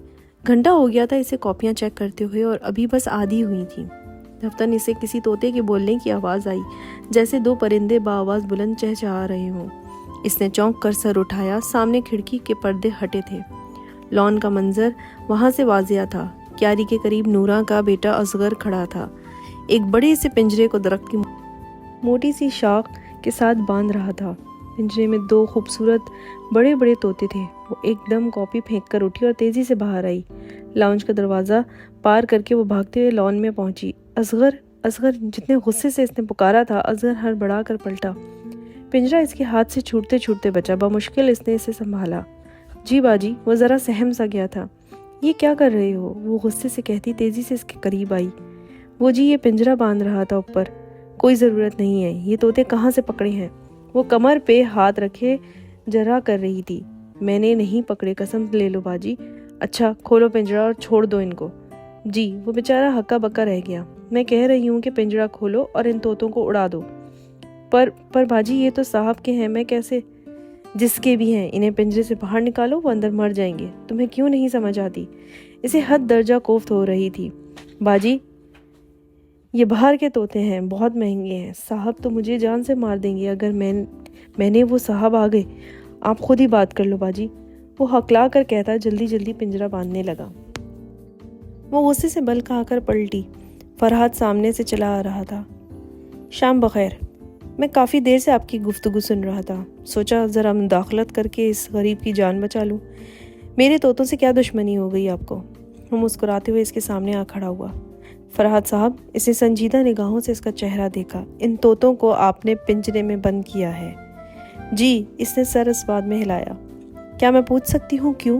گھنٹہ ہو گیا تھا اسے کاپیاں چیک کرتے ہوئے، اور ابھی بس آدھی ہوئی تھی۔ دفتر اسے کسی طوطے کے بولنے کی آواز آئی، جیسے 2 پرندے بآواز بلند چہچہا رہے ہوں۔ اس نے چونک کر سر اٹھایا۔ سامنے کھڑکی کے پردے ہٹے تھے، لان کا منظر وہاں سے واضح تھا۔ کیاری کے قریب نورا کا بیٹا اصغر کھڑا تھا، ایک بڑے سے پنجرے کو درخت کی موٹی سی شاخ کے ساتھ باندھ رہا تھا۔ پنجرے میں 2 خوبصورت بڑے بڑے طوطے تھے۔ وہ ایک دم کاپی پھینک کر اٹھی اور تیزی سے باہر آئی۔ لاؤنج کا دروازہ پار کر کے وہ بھاگتے ہوئے لان میں پہنچی۔ اصغر اصغر، جتنے غصے سے اس نے پکارا تھا، اصغر ہڑبڑا کر پلٹا۔ پنجرا اس کے ہاتھ سے چھوٹتے چھوٹتے بچا۔ بمشکل اس نے اسے سنبھالا۔ جی باجی، وہ ذرا سہم سا گیا تھا۔ یہ کیا کر رہے ہو؟ وہ غصے سے کہتی تیزی سے اس کے قریب آئی۔ وہ جی یہ پنجرا باندھ رہا تھا اوپر، کوئی ضرورت نہیں ہے، یہ طوطے کہاں سے پکڑے ہیں؟ وہ کمر پہ ہاتھ رکھے جرا کر رہی تھی۔ میں نے نہیں پکڑے، قسم لے لو باجی۔ اچھا کھولو پنجرا اور چھوڑ دو ان کو۔ جی، وہ بیچارہ ہکا بکا رہ گیا۔ میں کہہ رہی ہوں کہ پنجرا کھولو اور ان طوطوں کو اڑا دو۔ پر باجی یہ تو صاحب کے ہیں، میں کیسے؟ جس کے بھی ہیں، انہیں پنجرے سے باہر نکالو، وہ اندر مر جائیں گے۔ تمہیں کیوں نہیں سمجھ آتی؟ اسے حد درجہ کوفت ہو رہی تھی۔ باجی یہ باہر کے طوطے ہیں، بہت مہنگے ہیں، صاحب تو مجھے جان سے مار دیں گے اگر میں نے وہ صاحب آ گئے۔ آپ خود ہی بات کر لو باجی، وہ ہکلا کر کہتا جلدی جلدی پنجرا باندھنے لگا۔ وہ غصے سے بل کھا کر پلٹی۔ فرحاد سامنے سے چلا آ رہا تھا۔ شام بخیر، میں کافی دیر سے آپ کی گفتگو سن رہا تھا، سوچا ذرا مداخلت کر کے اس غریب کی جان بچا لوں۔ میرے طوطوں سے کیا دشمنی ہو گئی آپ کو؟ وہ مسکراتے ہوئے اس کے سامنے آ کھڑا ہوا۔ فرحاد صاحب، اس نے سنجیدہ نگاہوں سے اس کا چہرہ دیکھا۔ ان طوطوں کو آپ نے پنجرے میں بند کیا ہے؟ جی، اس نے سر اس بات میں ہلایا۔ کیا میں پوچھ سکتی ہوں کیوں؟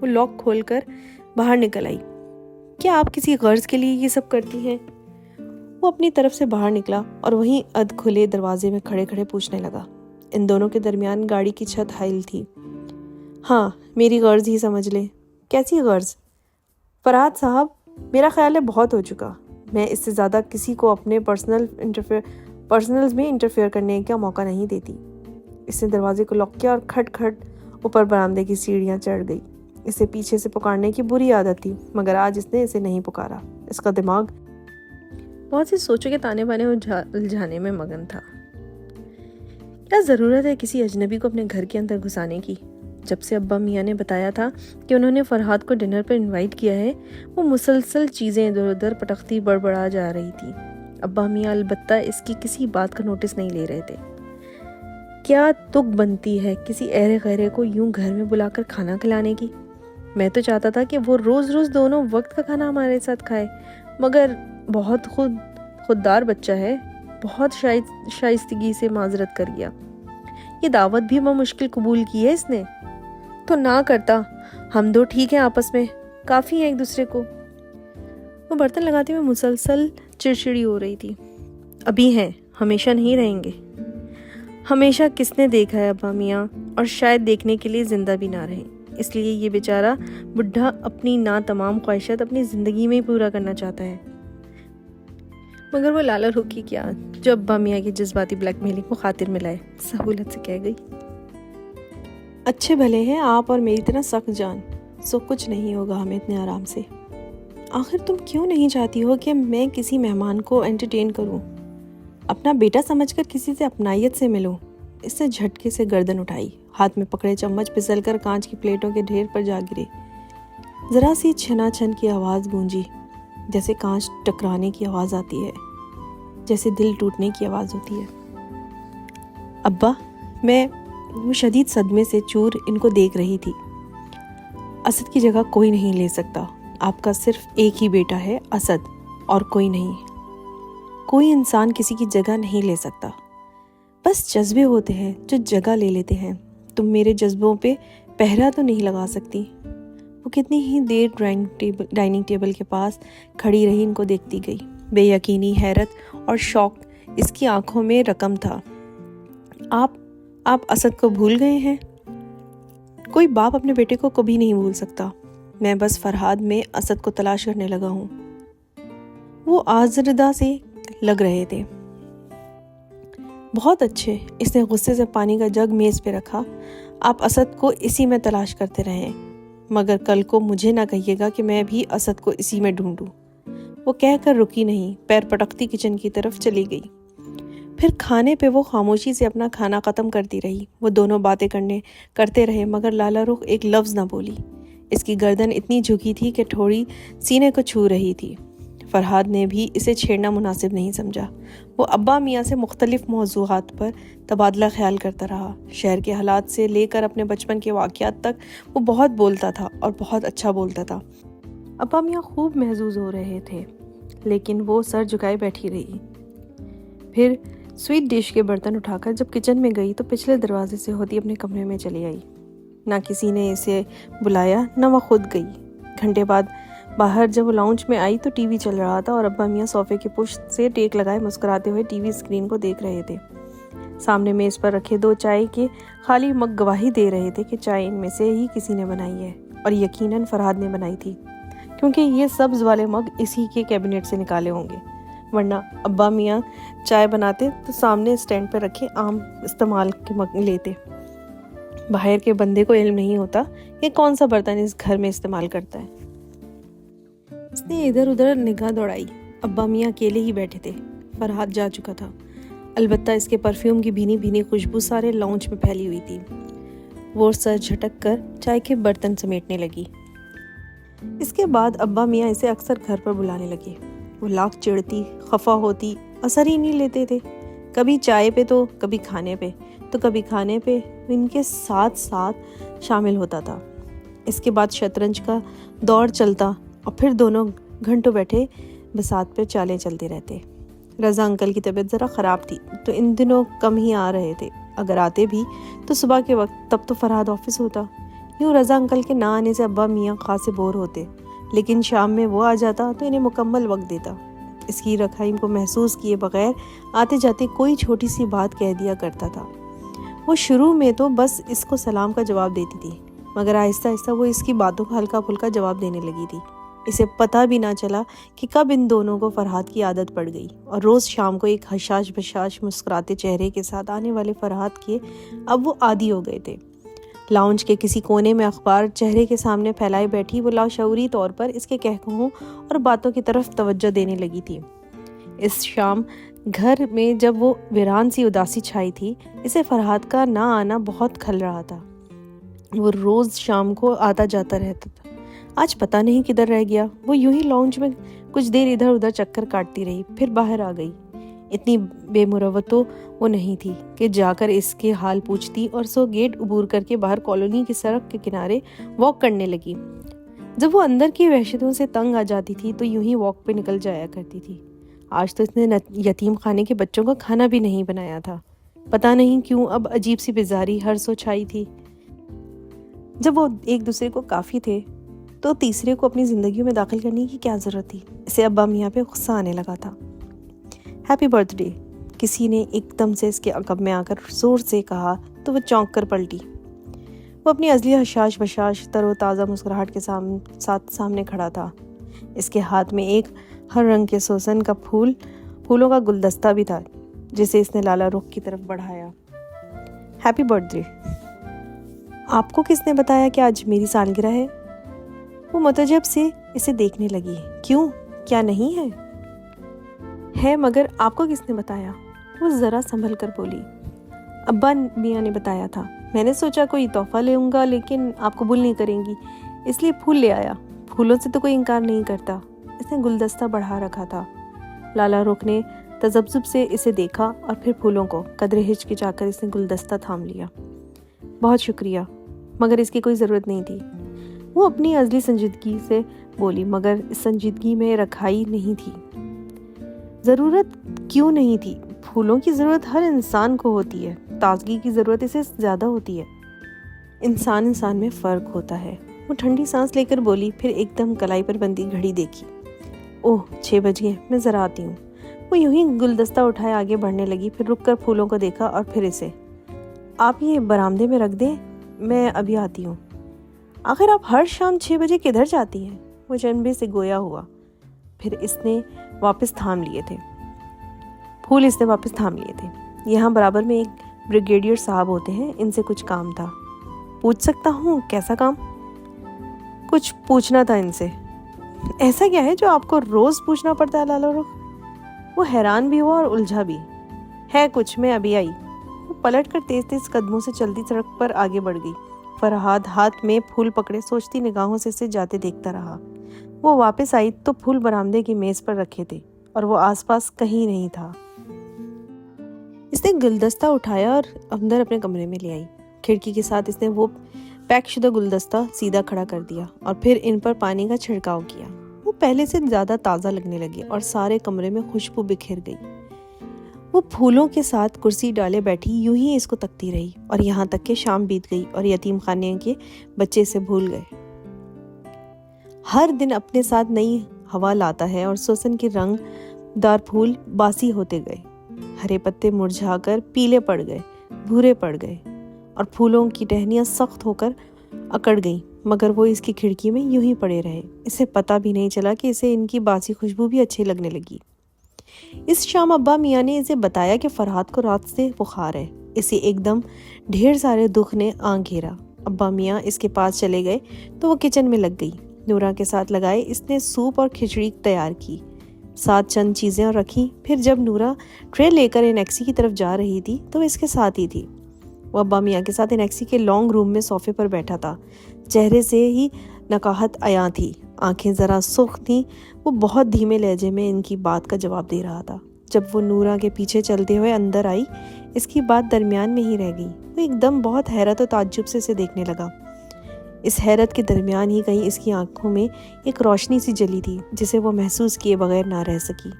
وہ لاک کھول کر باہر نکل آئی۔ کیا آپ کسی غرض کے لیے یہ سب کرتی ہیں؟ وہ اپنی طرف سے باہر نکلا اور وہیں ادھ کھلے دروازے میں کھڑے کھڑے پوچھنے لگا۔ ان دونوں کے درمیان گاڑی کی چھت حائل تھی۔ ہاں، میری غرض ہی سمجھ لیں۔ کیسی غرض؟ فرحاد صاحب، میرا خیال ہے بہت ہو چکا۔ میں اس سے زیادہ کسی کو اپنے پرسنلز میں انٹرفیئر کرنے کا موقع نہیں دیتی۔ اس نے دروازے کو لاک کیا اور کھٹ کھٹ اوپر برآمدے کی سیڑھیاں چڑھ گئی۔ اسے پیچھے سے پکارنے کی بری عادت تھی، مگر آج اس نے اسے نہیں پکارا۔ اس کا دماغ بہت سی سوچوں کے تانے بانے الجھانے میں مگن تھا۔ کیا ضرورت ہے کسی اجنبی کو اپنے گھر کے اندر گھسانے کی؟ جب سے ابا میاں نے بتایا تھا کہ انہوں نے فرحاد کو ڈنر پر انوائٹ کیا ہے، وہ مسلسل چیزیں ادھر ادھر پٹکتی بڑبڑا جا رہی تھی۔ ابا میاں البتہ اس کی کسی بات کا نوٹس نہیں لے رہے تھے۔ کیا تک بنتی ہے کسی ایرے غیرے کو یوں گھر میں بلا کر کھانا کھلانے کی؟ میں تو چاہتا تھا کہ وہ روز روز دونوں وقت کا کھانا ہمارے ساتھ کھائے، مگر بہت خوددار بچہ ہے، بہت شائستگی سے معذرت کر گیا۔ یہ دعوت بھی بمشکل قبول کی ہے اس نے، تو نہ کرتا۔ ہم دو ٹھیک ہیں آپس میں، کافی ہیں ایک دوسرے کو۔ وہ برتن لگاتے ہوئے مسلسل چڑچڑی ہو رہی تھی۔ ابھی ہیں، ہمیشہ نہیں رہیں گے۔ ہمیشہ کس نے دیکھا ہے ابا میاں، اور شاید دیکھنے کے لیے زندہ بھی نہ رہیں، اس لیے یہ بیچارہ بڈھا اپنی تمام خواہشات اپنی زندگی میں ہی پورا کرنا چاہتا ہے۔ مگر وہ لالا روکی کیا جو ابا میاں کی جذباتی بلیک میلنگ کو خاطر میں لائے، سہولت سے کہہ گئی۔ اچھے بھلے ہیں آپ اور میری طرح سخت جان، سو کچھ نہیں ہوگا ہمیں اتنے آرام سے۔ آخر تم کیوں نہیں چاہتی ہو کہ میں کسی مہمان کو انٹرٹین کروں، اپنا بیٹا سمجھ کر کسی سے اپنائیت سے ملوں؟ اس سے جھٹکے سے گردن اٹھائی، ہاتھ میں پکڑے چمچ پھسل کر کانچ کی پلیٹوں کے ڈھیر پر جا گرے۔ ذرا سی چھنا چھن کی آواز گونجی، جیسے کانچ ٹکرانے کی آواز آتی ہے، جیسے دل ٹوٹنے کی آواز ہوتی ہے۔ ابا، میں وہ شدید صدمے سے چور ان کو دیکھ رہی تھی۔ اسد کی جگہ کوئی نہیں لے سکتا، آپ کا صرف ایک ہی بیٹا ہے اسد، اور کوئی نہیں۔ کوئی انسان کسی کی جگہ نہیں لے سکتا، بس جذبے ہوتے ہیں جو جگہ لے لیتے ہیں۔ تم میرے جذبوں پہ پہرا تو نہیں لگا سکتی۔ وہ کتنی ہی دیر ڈائننگ ٹیبل کے پاس کھڑی رہی، ان کو دیکھتی گئی۔ بے یقینی، حیرت اور شوق اس کی آنکھوں میں رقم تھا۔ آپ اسد کو بھول گئے ہیں؟ کوئی باپ اپنے بیٹے کو کبھی نہیں بھول سکتا۔ میں بس فرحاد میں اسد کو تلاش کرنے لگا ہوں۔ وہ آزردہ سے لگ رہے تھے۔ بہت اچھے، اس نے غصے سے پانی کا جگ میز پہ رکھا۔ آپ اسد کو اسی میں تلاش کرتے رہیں، مگر کل کو مجھے نہ کہیے گا کہ میں بھی اسد کو اسی میں ڈھونڈوں۔ وہ کہہ کر رکی نہیں، پیر پٹکتی کچن کی طرف چلی گئی۔ پھر کھانے پہ وہ خاموشی سے اپنا کھانا ختم کرتی رہی۔ وہ دونوں باتیں کرتے رہے، مگر لالا رخ ایک لفظ نہ بولی۔ اس کی گردن اتنی جھکی تھی کہ تھوڑی سینے کو چھو رہی تھی۔ فرحاد نے بھی اسے چھیڑنا مناسب نہیں سمجھا۔ وہ ابا میاں سے مختلف موضوعات پر تبادلہ خیال کرتا رہا۔ شہر کے حالات سے لے کر اپنے بچپن کے واقعات تک وہ بہت بولتا تھا اور بہت اچھا بولتا تھا۔ ابا میاں خوب محظوظ ہو رہے تھے، لیکن وہ سر جھکائے بیٹھی رہی۔ پھر سویٹ ڈش کے برتن اٹھا کر جب کچن میں گئی تو پچھلے دروازے سے ہوتی اپنے کمرے میں چلی آئی۔ نہ کسی نے اسے بلایا، نہ وہ خود گئی۔ گھنٹے بعد باہر جب وہ لاؤنج میں آئی تو ٹی وی چل رہا تھا اور ابا میاں صوفے کے پشت سے ٹیک لگائے مسکراتے ہوئے ٹی وی اسکرین کو دیکھ رہے تھے۔ سامنے میز پر رکھے 2 چائے کے خالی مگ گواہی دے رہے تھے کہ چائے ان میں سے ہی کسی نے بنائی ہے، اور یقیناً فرحاد نے بنائی تھی، کیونکہ یہ سبز والے مگ اسی کے کیبنٹ سے نکالے ہوں گے، ورنہ ابا میاں چائے بناتے تو سامنے اسٹینڈ پہ رکھے عام استعمال کے مگ لیتے۔ باہر کے بندے کو علم نہیں ہوتا کہ کون سا برتن اس گھر میں استعمال کرتا ہے۔ اس نے ادھر ادھر نگاہ دوڑائی۔ ابا میاں اکیلے ہی بیٹھے تھے۔ فرحاد جا چکا تھا، البتہ اس کے پرفیوم کی بھینی بھینی خوشبو سارے لاؤنج میں پھیلی ہوئی تھی۔ وہ سر جھٹک کر چائے کے برتن سمیٹنے لگی۔ اس کے بعد ابا میاں اسے اکثر گھر پر بلانے لگے۔ وہ لاکھ چڑھتی، خفا ہوتی، اثر ہی نہیں لیتے تھے، کبھی چائے پہ تو کبھی کھانے پہ، تو کبھی کھانے پہ ان کے ساتھ ساتھ شامل ہوتا تھا۔ اس کے بعد شطرنج کا دور چلتا اور پھر دونوں گھنٹوں بیٹھے بساط پہ چالیں چلتے رہتے۔ رضا انکل کی طبیعت ذرا خراب تھی تو ان دنوں کم ہی آ رہے تھے، اگر آتے بھی تو صبح کے وقت، تب تو فرحاد آفس ہوتا۔ یوں رضا انکل کے نہ آنے سے ابا میاں خاصے بور ہوتے، لیکن شام میں وہ آ جاتا تو انہیں مکمل وقت دیتا۔ اس کی رکھائم کو محسوس کیے بغیر آتے جاتے کوئی چھوٹی سی بات کہہ دیا کرتا تھا۔ وہ شروع میں تو بس اس کو سلام کا جواب دیتی تھی، مگر آہستہ آہستہ وہ اس کی باتوں کا ہلکا پھلکا جواب دینے لگی تھی۔ اسے پتہ بھی نہ چلا کہ کب ان دونوں کو فرحات کی عادت پڑ گئی، اور روز شام کو ایک حشاش بشاش مسکراتے چہرے کے ساتھ آنے والے فرحات کے اب وہ عادی ہو گئے تھے۔ لاؤنج کے کسی کونے میں اخبار چہرے کے سامنے پھیلائے بیٹھی وہ لاشعوری طور پر اس کے کہکہوں اور باتوں کی طرف توجہ دینے لگی تھی۔ اس شام گھر میں جب وہ ویران سی اداسی چھائی تھی، اسے فرحات کا نہ آنا بہت کھل رہا تھا۔ وہ روز شام کو آتا جاتا رہتا تھا، آج پتہ نہیں کدھر رہ گیا۔ وہ یوں ہی لاؤنج میں کچھ دیر ادھر ادھر چکر کاٹتی رہی، پھر باہر آ گئی۔ اتنی بے مروت تو وہ نہیں تھی کہ جا کر اس کے حال پوچھتی، اور سو گیٹ عبور کر کے باہر کالونی کی سڑک کے کنارے واک کرنے لگی۔ جب وہ اندر کی وحشتوں سے تنگ آ جاتی تھی تو یوں ہی واک پہ نکل جایا کرتی تھی۔ آج تو اس نے یتیم خانے کے بچوں کا کھانا بھی نہیں بنایا تھا۔ پتہ نہیں کیوں اب عجیب سی بیزاری ہر سو چھائی تھی۔ جب وہ ایک دوسرے کو کافی تھے تو تیسرے کو اپنی زندگیوں میں داخل کرنے کی کیا ضرورت تھی؟ اسے ابا میاں پہ غصہ آنے لگا تھا۔ ہیپی برتھ ڈے کسی نے ایک دم سے اس کے عقب میں آ کر زور سے کہا تو وہ چونک کر پلٹی۔ وہ اپنی ازلی حشاش بشاش تر و تازہ مسکراہٹ کے ساتھ سامنے کھڑا تھا۔ اس کے ہاتھ میں ایک ہر رنگ کے سوسن کا پھولوں کا گلدستہ بھی تھا، جسے اس نے لالا رخ کی طرف بڑھایا۔ ہیپی برتھ ڈے، آپ کو کس نے بتایا کہ آج میری سالگرہ ہے؟ وہ متعجب سے اسے دیکھنے لگی۔ کیوں، کیا نہیں ہے؟ ہے، مگر آپ کو کس نے بتایا؟ وہ ذرا سنبھل کر بولی۔ ابا میاں نے بتایا تھا، میں نے سوچا کوئی تحفہ لوں گا لیکن آپ قبول نہیں کریں گی، اس لیے پھول لے آیا۔ پھولوں سے تو کوئی انکار نہیں کرتا۔ اس نے گلدستہ بڑھا رکھا تھا۔ لالا رخ نے تذبذب سے اسے دیکھا اور پھر پھولوں کو قدرے ہچکچا کر اس نے گلدستہ تھام لیا۔ بہت شکریہ، مگر اس کی کوئی ضرورت نہیں تھی، وہ اپنی ازلی سنجیدگی سے بولی، مگر اس سنجیدگی میں رکھائی نہیں تھی۔ ضرورت کیوں نہیں تھی؟ پھولوں کی ضرورت ہر انسان کو ہوتی ہے، تازگی کی ضرورت اسے زیادہ ہوتی ہے۔ انسان میں فرق ہوتا ہے۔ وہ ٹھنڈی سانس لے کر بولی، پھر ایک دم کلائی پر بندی گھڑی دیکھی۔ اوہ 6 بج گئے، میں ذرا آتی ہوں۔ وہ یوں ہی گلدستہ اٹھائے آگے بڑھنے لگی، پھر رک کر پھولوں کو دیکھا اور پھر اسے، آپ یہ برآمدے میں رکھ دیں، میں ابھی آتی ہوں۔ آخر آپ ہر شام 6 بجے کدھر جاتی ہیں؟ وہ جنبے سے گویا ہوا، پھر اس نے واپس تھام لیے تھے پھول اس نے واپس تھام لیے تھے۔ یہاں برابر میں ایک بریگیڈیئر صاحب ہوتے ہیں، ان سے کچھ کام تھا۔ پوچھ سکتا ہوں کیسا کام؟ کچھ پوچھنا تھا ان سے۔ ایسا کیا ہے جو آپ کو روز پوچھنا پڑتا ہے لالا رخ؟ وہ حیران بھی ہوا اور الجھا بھی۔ ہے کچھ، میں ابھی آئی۔ وہ پلٹ کر تیز تیز قدموں سے چلتی سڑک پر آگے بڑھ گئی۔ فرحات ہاتھ میں پھول پکڑے سوچتی نگاہوں سے اسے جاتے دیکھتا رہا۔ وہ واپس آئی تو پھول برآمدے کی میز پر رکھے تھے اور وہ آس پاس کہیں نہیں تھا۔ اس نے گلدستہ اٹھایا اور اندر اپنے کمرے میں لے آئی۔ کھڑکی کے ساتھ اس نے وہ پیک شدہ گلدستہ سیدھا کھڑا کر دیا اور پھر ان پر پانی کا چھڑکاؤ کیا۔ وہ پہلے سے زیادہ تازہ لگنے لگے اور سارے کمرے میں خوشبو بکھر گئی۔ وہ پھولوں کے ساتھ کرسی ڈالے بیٹھی یوں ہی اس کو تکتی رہی، اور یہاں تک کہ شام بیت گئی اور یتیم خانے کے بچے سے بھول گئے۔ ہر دن اپنے ساتھ نئی ہوا لاتا ہے اور سوسن کے رنگ دار پھول باسی ہوتے گئے۔ ہرے پتے مرجھا کر پیلے پڑ گئے، بھورے پڑ گئے، اور پھولوں کی ٹہنیاں سخت ہو کر اکڑ گئیں، مگر وہ اس کی کھڑکی میں یوں ہی پڑے رہے۔ اسے پتہ بھی نہیں چلا کہ اسے ان کی باسی خوشبو بھی اچھی لگنے لگی۔ اس شام ابا میاں نے اسے بتایا کہ فرحات کو رات سے بخار ہے۔ اسے ایک دم ڈھیر سارے دکھ نے آن گھیرا۔ ابا میاں اس کے پاس چلے گئے تو وہ کچن میں لگ گئی۔ نورا کے ساتھ لگائے اس نے سوپ اور کھچڑی تیار کی، ساتھ چند چیزیں اور رکھی۔ پھر جب نورا ٹرے لے کر انیکسی کی طرف جا رہی تھی تو اس کے ساتھ ہی تھی۔ وہ ابا میاں کے ساتھ انیکسی کے لانگ روم میں صوفے پر بیٹھا تھا۔ چہرے سے ہی نقاہت عیاں تھی، آنکھیں ذرا سرخ تھیں۔ وہ بہت دھیمے لہجے میں ان کی بات کا جواب دے رہا تھا۔ جب وہ نورا کے پیچھے چلتے ہوئے اندر آئی، اس کی بات درمیان میں ہی رہ گئی۔ وہ ایک دم بہت حیرت و تعجب سے اسے دیکھنے لگا۔ اس حیرت کے درمیان ہی کہیں اس کی آنکھوں میں ایک روشنی سی جلی تھی جسے وہ محسوس کیے بغیر نہ رہ سکی۔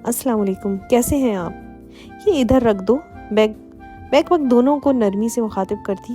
السلام علیکم، کیسے ہیں آپ؟ یہ ادھر رکھ دو۔ بیک وقت دونوں کو نرمی سے مخاطب کرتی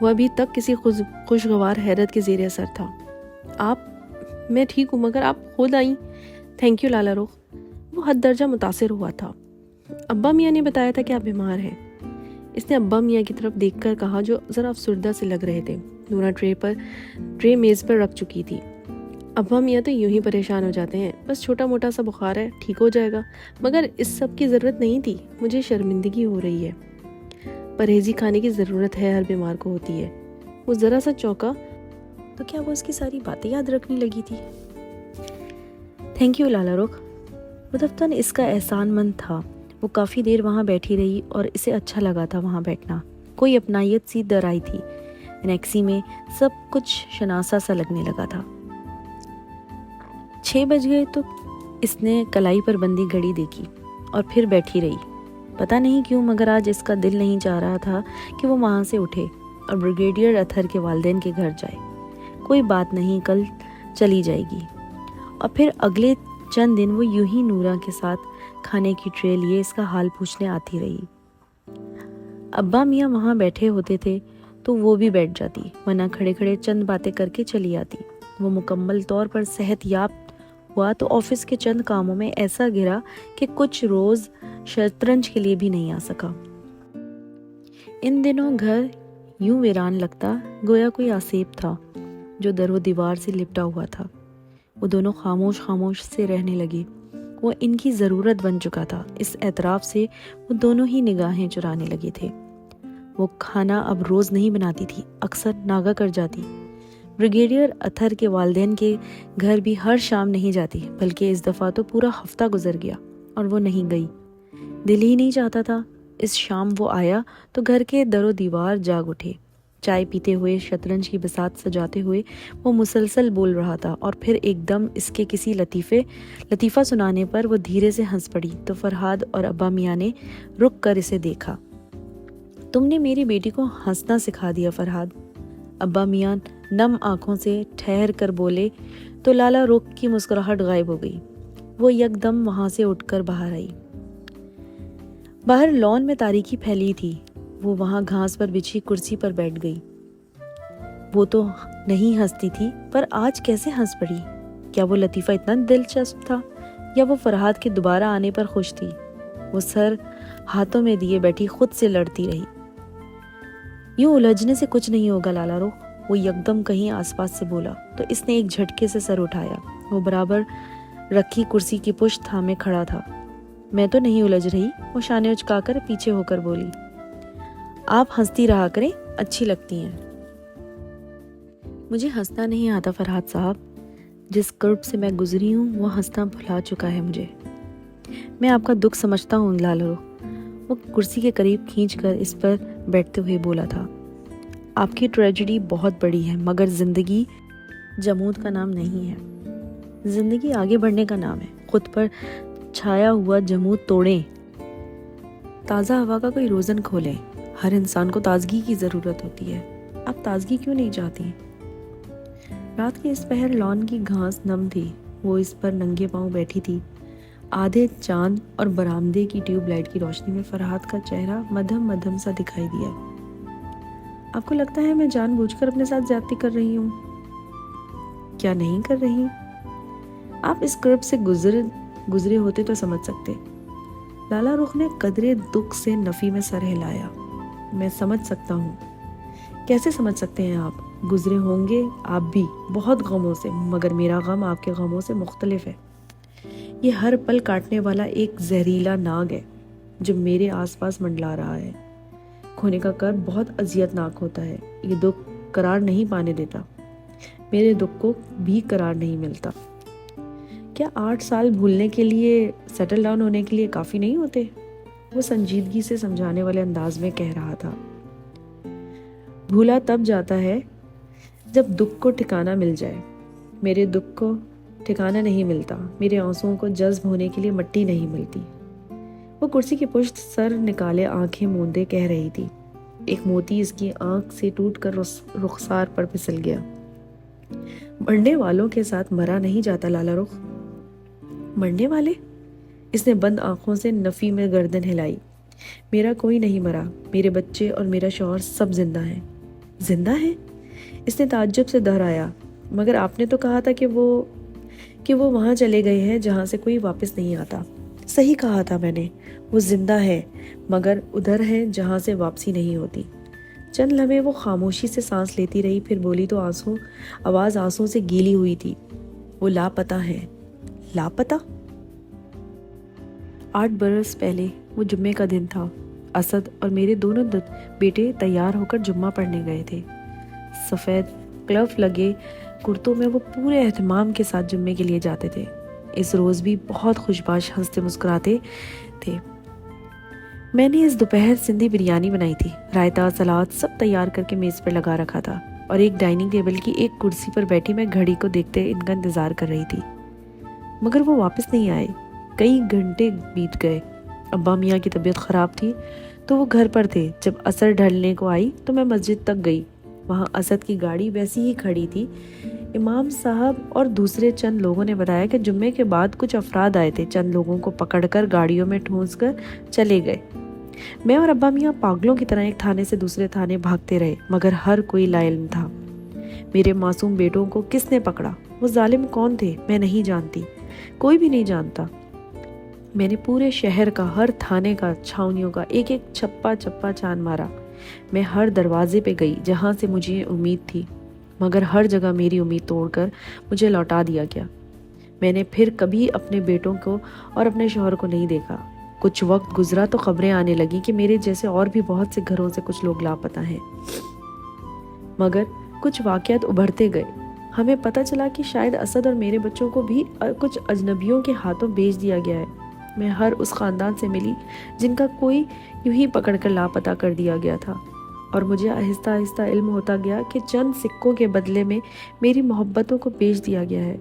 وہ ابھی تک کسی خوشگوار حیرت کے زیر اثر تھا۔ آپ، میں ٹھیک ہوں مگر آپ خود آئیں۔ تھینک یو لالا رخ۔ وہ حد درجہ متاثر ہوا تھا۔ ابا میاں نے بتایا تھا کہ آپ بیمار ہیں۔ اس نے ابا میاں کی طرف دیکھ کر کہا جو ذرا افسردہ سے لگ رہے تھے۔ نورا ٹرے میز پر رکھ چکی تھی۔ ابا میاں تو یوں ہی پریشان ہو جاتے ہیں، بس چھوٹا موٹا سا بخار ہے، ٹھیک ہو جائے گا، مگر اس سب کی ضرورت نہیں تھی، مجھے شرمندگی ہو رہی ہے۔ پرہیزی کھانے کی ضرورت ہے، ہر بیمار کو ہوتی ہے۔ وہ ذرا سا چونکا تو کیا وہ اس کی ساری باتیں یاد رکھنے لگی تھی؟ تھینک یو لالا رخ۔ مدفتن اس کا احسان مند تھا۔ وہ کافی دیر وہاں بیٹھی رہی اور اسے اچھا لگا تھا وہاں بیٹھنا۔ کوئی اپنائیت سی در آئی تھی۔ انیکسی میں سب کچھ شناسا سا لگنے لگا تھا۔ 6 بج گئے تو اس نے کلائی پر بندی گھڑی دیکھی اور پھر بیٹھی رہی۔ پتہ نہیں کیوں مگر آج اس کا دل نہیں چاہ رہا تھا کہ وہ وہاں سے اٹھے اور بریگیڈیئر اتھر کے والدین کے گھر جائے۔ کوئی بات نہیں، کل چلی جائے گی۔ اور پھر اگلے چند دن وہ یوں ہی نورا کے ساتھ کھانے کی ٹرے لیے اس کا حال پوچھنے آتی رہی۔ ابا میاں وہاں بیٹھے ہوتے تھے تو وہ بھی بیٹھ جاتی، ورنہ کھڑے کھڑے چند باتیں کر کے چلی آتی۔ وہ مکمل طور پر صحت یاب ہوا تو آفس کے چند کاموں میں ایسا گرا کہ کچھ روز شطرنج کے لیے بھی نہیں آ سکا۔ ان دنوں گھر یوں ویران لگتا گویا کوئی آسیب تھا جو در و دیوار سے لپٹا ہوا تھا۔ وہ دونوں خاموش خاموش سے رہنے لگے۔ وہ ان کی ضرورت بن چکا تھا۔ اس اعتراف سے وہ دونوں ہی نگاہیں چرانے لگے تھے۔ وہ کھانا اب روز نہیں بناتی تھی، اکثر ناغہ کر جاتی۔ بریگیڈیئر اتھر کے والدین کے گھر بھی ہر شام نہیں جاتی، بلکہ اس دفعہ تو پورا ہفتہ گزر گیا اور وہ نہیں گئی۔ دل ہی نہیں چاہتا تھا۔ اس شام وہ آیا تو گھر کے در و دیوار جاگ اٹھے۔ چائے پیتے ہوئے، شطرنج کی بساط سجاتے ہوئے وہ مسلسل بول رہا تھا، اور پھر ایک دم اس کے کسی لطیفہ سنانے پر وہ دھیرے سے ہنس پڑی تو فرہاد اور ابا میاں نے رک کر اسے دیکھا۔ تم نے میری بیٹی کو ہنسنا سکھا دیا فرہاد۔ ابا میاں نم آنکھوں سے ٹھہر کر بولے تو لالا رخ کی مسکراہٹ غائب ہو گئی۔ وہ یک دم وہاں سے اٹھ کر باہر آئی۔ باہر لان میں تاریکی پھیلی تھی۔ وہ وہاں گھاس پر بچھی کرسی پر بیٹھ گئی۔ وہ تو نہیں ہنستی تھی، پر آج کیسے ہنس پڑی؟ کیا وہ لطیفہ اتنا دلچسپ تھا یا وہ فرہاد کے دوبارہ آنے پر خوش تھی؟ وہ سر ہاتھوں میں دیے بیٹھی خود سے لڑتی رہی۔ یوں الجھنے سے کچھ نہیں ہوگا لالا رخ، وہ یکدم کہیں آس پاس سے بولا تو اس نے ایک جھٹکے سے سر اٹھایا۔ وہ برابر رکھی کرسی کی پشت تھامے کھڑا تھا۔ میں تو نہیں الجھ رہی، وہ شانے اچکا کر پیچھے ہو کر بولی۔ آپ ہنستی رہا کریں، اچھی لگتی ہیں۔ مجھے ہنسنا نہیں آتا فرہاد صاحب، جس کرب سے میں گزری ہوں وہ ہنسنا بھلا چکا ہے مجھے۔ میں آپ کا دکھ سمجھتا ہوں لالا رخ، وہ کرسی کے قریب کھینچ کر اس پر بیٹھتے ہوئے بولا تھا۔ آپ کی ٹریجڈی بہت بڑی ہے، مگر زندگی جمود کا نام نہیں ہے۔ زندگی آگے بڑھنے کا نام ہے۔ خود پر چھایا ہوا جمود توڑیں، تازہ ہوا کا کوئی روزن کھولیں۔ ہر انسان کو تازگی کی ضرورت ہوتی ہے۔ آپ تازگی کیوں نہیں چاہتی؟ رات کے اس پہر لان کی گھاس نم تھی۔ وہ اس پر ننگے پاؤں بیٹھی تھی۔ آدھے چاند اور برآمدے کی ٹیوب لائٹ کی روشنی میں فرہاد کا چہرہ مدھم مدھم سا دکھائی دیا۔ آپ کو لگتا ہے میں جان بوجھ کر اپنے ساتھ زیادتی کر رہی ہوں؟ کیا نہیں کر رہی؟ آپ اس کرب سے گزرے ہوتے تو سمجھ سکتے۔ لالا رخ نے قدرے دکھ سے نفی میں سر ہلایا۔ میں سمجھ سکتا ہوں۔ کیسے سمجھ سکتے ہیں آپ؟ گزرے ہوں گے آپ بھی بہت غموں سے، مگر میرا غم آپ کے غموں سے مختلف ہے۔ یہ ہر پل کاٹنے والا ایک زہریلا ناگ ہے جو میرے آس پاس منڈلا رہا ہے۔ کھونے کا کرب بہت اذیت ناک ہوتا ہے۔ یہ دکھ قرار نہیں پانے دیتا۔ میرے دکھ کو بھی قرار نہیں ملتا۔ کیا 8 سال بھولنے کے لیے، سیٹل ڈاؤن ہونے کے لیے کافی نہیں ہوتے؟ وہ سنجیدگی سے سمجھانے والے انداز میں کہہ رہا تھا۔ بھولا تب جاتا ہے جب دکھ کو ٹھکانہ مل جائے۔ میرے دکھ کو ٹھکانہ نہیں ملتا، میرے آنسوؤں کو جذب ہونے کے لیے مٹی نہیں ملتی۔ وہ کرسی کی پشت سر نکالے آنکھیں موندے کہہ رہی تھی۔ ایک موتی اس کی آنکھ سے ٹوٹ کر رخسار پر پھسل گیا۔ مرنے والوں کے ساتھ مرا نہیں جاتا لالا رخ۔ مرنے والے؟ اس نے بند آنکھوں سے نفی میں گردن ہلائی۔ میرا کوئی نہیں مرا، میرے بچے اور میرا شوہر سب زندہ ہیں۔ زندہ ہیں؟ اس نے تعجب سے دہرایا۔ مگر آپ نے تو کہا تھا کہ وہ وہاں چلے گئے ہیں جہاں سے کوئی واپس نہیں آتا۔ صحیح کہا تھا میں نے، وہ زندہ ہے، مگر ادھر ہے جہاں سے واپسی نہیں ہوتی۔ چند لمحے وہ خاموشی سے سانس لیتی رہی، پھر بولی تو آواز آنسوں سے گیلی ہوئی تھی، وہ لاپتہ ہے۔ لاپتہ؟ 8 برس پہلے وہ جمعے کا دن تھا۔ اسد اور میرے دونوں بیٹے تیار ہو کر جمعہ پڑھنے گئے تھے۔ سفید کلف لگے کرتوں میں وہ پورے اہتمام کے ساتھ جمعے کے لیے جاتے تھے۔ اس روز بھی بہت خوشباش ہنستے مسکراتے تھے۔ میں نے اس دوپہر سندھی بریانی بنائی تھی، رائتا، سلاد سب تیار کر کے میز پر لگا رکھا تھا، اور ایک ڈائننگ ٹیبل کی ایک کرسی پر بیٹھی میں گھڑی کو دیکھتے ان کا انتظار کر رہی تھی۔ مگر وہ واپس نہیں آئے۔ کئی گھنٹے بیت گئے۔ ابا میاں کی طبیعت خراب تھی تو وہ گھر پر تھے۔ جب عصر ڈھلنے کو آئی تو میں مسجد تک گئی۔ وہاں اسد کی گاڑی ویسی ہی کھڑی تھی۔ امام صاحب اور دوسرے چند لوگوں نے بتایا کہ جمعے کے بعد کچھ افراد آئے تھے، چند لوگوں کو پکڑ کر گاڑیوں میں ٹھونس کر چلے گئے۔ میں اور ابا میاں پاگلوں کی طرح ایک تھانے سے دوسرے تھانے بھاگتے رہے، مگر ہر کوئی لا علم تھا۔ میرے معصوم بیٹوں کو کس نے پکڑا؟ وہ ظالم کون تھے؟ میں نہیں جانتی، کوئی بھی نہیں جانتا۔ میں نے پورے شہر کا، ہر تھانے کا، چھاؤنیوں کا ایک ایک چھپا چھپا چاند مارا۔ میں ہر دروازے پہ گئی جہاں سے مجھے امید تھی، مگر ہر جگہ میری امید توڑ کر مجھے لوٹا دیا گیا۔ میں نے پھر کبھی اپنے بیٹوں کو اور اپنے شوہر کو نہیں دیکھا۔ کچھ وقت گزرا تو خبریں آنے لگی کہ میرے جیسے اور بھی بہت سے گھروں سے کچھ لوگ لاپتہ ہیں، مگر کچھ واقعات ابھرتے گئے۔ ہمیں پتہ چلا کہ شاید اسد اور میرے بچوں کو بھی کچھ اجنبیوں کے ہاتھوں بیچ دیا گیا ہے۔ میں ہر اس خاندان سے ملی جن کا کوئی یوں ہی پکڑ کر لاپتہ کر دیا گیا تھا، اور مجھے آہستہ آہستہ علم ہوتا گیا کہ چند سکوں کے بدلے میں میری محبتوں کو بیچ دیا گیا ہے۔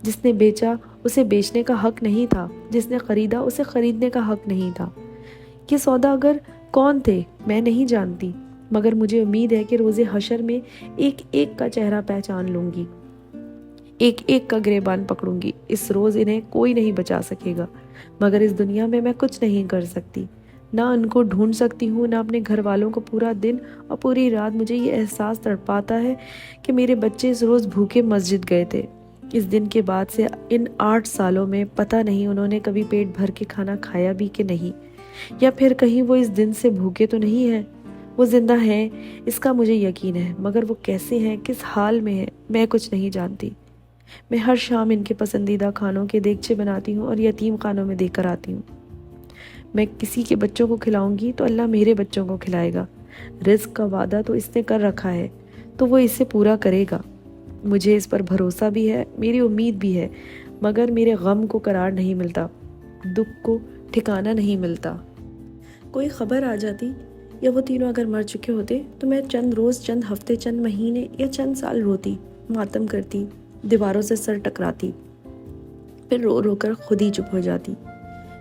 جس نے بیچا اسے بیچنے کا حق نہیں تھا، جس نے خریدا اسے خریدنے کا حق نہیں تھا۔ یہ سوداگر کون تھے میں نہیں جانتی، مگر مجھے امید ہے کہ روز حشر میں ایک ایک کا چہرہ پہچان لوں گی، ایک ایک کا گریبان پکڑوں گی۔ اس روز انہیں کوئی نہیں بچا سکے گا، مگر اس دنیا میں کچھ نہیں کر سکتی، نہ ان کو ڈھونڈ سکتی ہوں، نہ اپنے گھر والوں کو۔ پورا دن اور پوری رات مجھے یہ احساس تڑپاتا ہے کہ میرے بچے اس روز بھوکے مسجد گئے تھے۔ اس دن کے بعد سے ان 8 سالوں میں پتہ نہیں انہوں نے کبھی پیٹ بھر کے کھانا کھایا بھی کہ نہیں، یا پھر کہیں وہ اس دن سے بھوکے تو نہیں ہیں۔ وہ زندہ ہیں اس کا مجھے یقین ہے، مگر وہ کیسے ہیں، کس حال میں ہیں، میں کچھ نہیں جانتی۔ میں ہر شام ان کے پسندیدہ کھانوں کے دیگچے بناتی ہوں اور یتیم خانوں میں دے کر آتی ہوں۔ میں کسی کے بچوں کو کھلاؤں گی تو اللہ میرے بچوں کو کھلائے گا۔ رزق کا وعدہ تو اس نے کر رکھا ہے تو وہ اسے پورا کرے گا۔ مجھے اس پر بھروسہ بھی ہے، میری امید بھی ہے، مگر میرے غم کو قرار نہیں ملتا، دکھ کو ٹھکانہ نہیں ملتا۔ کوئی خبر آ جاتی یا وہ تینوں اگر مر چکے ہوتے تو میں چند روز، چند ہفتے، چند مہینے یا چند سال روتی، ماتم کرتی، دیواروں سے سر ٹکراتی، پھر رو رو کر خود ہی چپ ہو جاتی۔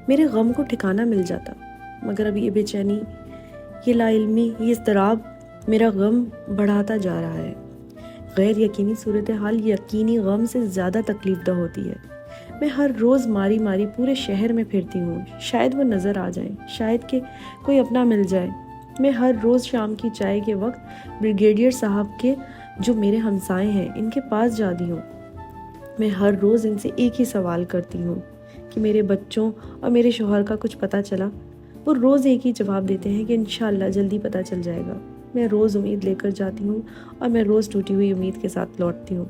میرے غم کو ٹھکانہ مل جاتا، مگر اب یہ بے چینی، یہ لا علمی، یہ اضطراب میرا غم بڑھاتا جا رہا ہے۔ غیر یقینی صورتحال یقینی غم سے زیادہ تکلیف دہ ہوتی ہے۔ میں ہر روز ماری ماری پورے شہر میں پھرتی ہوں، شاید وہ نظر آ جائیں، شاید کہ کوئی اپنا مل جائے۔ میں ہر روز شام کی چائے کے وقت بریگیڈیئر صاحب کے، جو میرے ہمسائے ہیں، ان کے پاس جاتی ہوں۔ میں ہر روز ان سے ایک ہی سوال کرتی ہوں کہ میرے بچوں اور میرے شوہر کا کچھ پتہ چلا؟ وہ روز ایک ہی جواب دیتے ہیں کہ انشاءاللہ جلدی پتہ چل جائے گا۔ میں روز امید لے کر جاتی ہوں اور میں روز ٹوٹی ہوئی امید کے ساتھ لوٹتی ہوں۔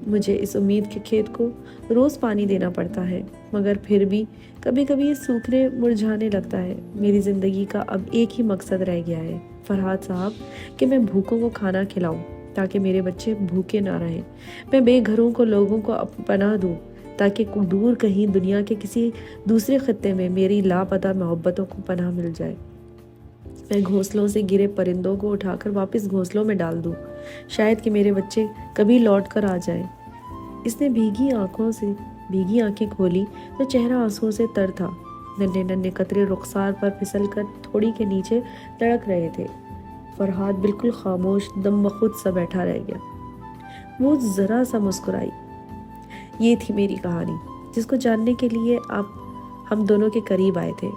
مجھے اس امید کے کھیت کو روز پانی دینا پڑتا ہے، مگر پھر بھی کبھی کبھی یہ سوکھنے مرجھانے لگتا ہے۔ میری زندگی کا اب ایک ہی مقصد رہ گیا ہے، فرحات صاحب، کہ میں بھوکوں کو کھانا کھلاؤں تاکہ میرے بچے بھوکے نہ رہیں۔ میں بے گھروں کو، لوگوں کو پناہ دوں تاکہ دور کہیں دنیا کے کسی دوسرے خطے میں میری لاپتہ محبتوں کو پناہ مل جائے۔ میں گھونسلوں سے گرے پرندوں کو اٹھا کر واپس گھونسلوں میں ڈال دوں، شاید کہ میرے بچے کبھی لوٹ کر آ جائیں۔ اس نے بھیگی آنکھیں کھولی تو چہرہ آنسوؤں سے تر تھا۔ ننھے ننھے قطرے رخسار پر پھسل کر تھوڑی کے نیچے تڑک رہے تھے۔ فرحات بالکل خاموش، دم بخود سا بیٹھا رہ گیا۔ وہ ذرا سا مسکرائی۔ یہ تھی میری کہانی، جس کو جاننے کے لیے آپ ہم دونوں کے قریب آئے تھے۔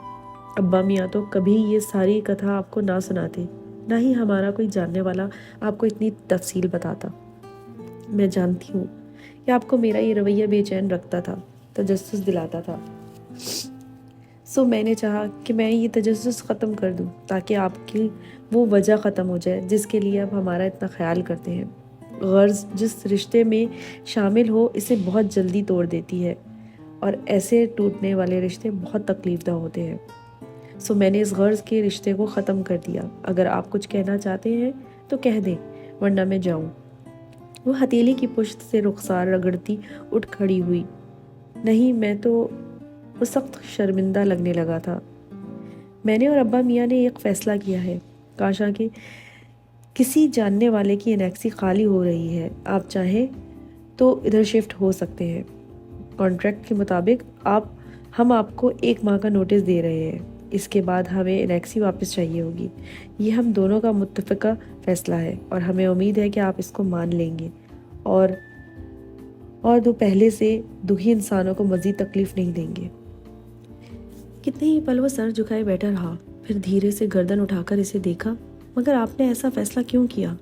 ابا میاں تو کبھی یہ ساری کتھا آپ کو نہ سناتے، نہ ہی ہمارا کوئی جاننے والا آپ کو اتنی تفصیل بتاتا۔ میں جانتی ہوں کہ آپ کو میرا یہ رویہ بے چین رکھتا تھا، تجسس دلاتا تھا، سو میں نے چاہا کہ میں یہ تجسس ختم کر دوں تاکہ آپ کی وہ وجہ ختم ہو جائے جس کے لیے اب ہمارا اتنا خیال کرتے ہیں۔ غرض جس رشتے میں شامل ہو اسے بہت جلدی توڑ دیتی ہے، اور ایسے ٹوٹنے والے رشتے بہت تکلیف دہ ہوتے ہیں۔ سو میں نے اس غرض کے رشتے کو ختم کر دیا۔ اگر آپ کچھ کہنا چاہتے ہیں تو کہہ دیں، ورنہ میں جاؤں۔ وہ ہتھیلی کی پشت سے رخسار رگڑتی اٹھ کھڑی ہوئی۔ نہیں، میں تو وہ سخت شرمندہ لگنے لگا تھا۔ میں نے اور ابا میاں نے ایک فیصلہ کیا ہے، کاشا کہ کسی جاننے والے کی انیکسی خالی ہو رہی ہے، آپ چاہیں تو ادھر شفٹ ہو سکتے ہیں۔ کانٹریکٹ کے مطابق ہم آپ کو 1 ماہ کا نوٹس دے رہے ہیں، اس کے بعد ہمیں انیکسی واپس چاہیے ہوگی۔ یہ ہم دونوں کا متفقہ فیصلہ ہے اور ہمیں امید ہے کہ آپ اس کو مان لیں گے اور دو پہلے سے دہی انسانوں کو مزید تکلیف نہیں دیں گے۔ کتنے ہی پل وہ سر جھکائے بیٹھا رہا، پھر دھیرے سے گردن اٹھا کر اسے دیکھا۔ مگر آپ نے ایسا فیصلہ کیوں کیا؟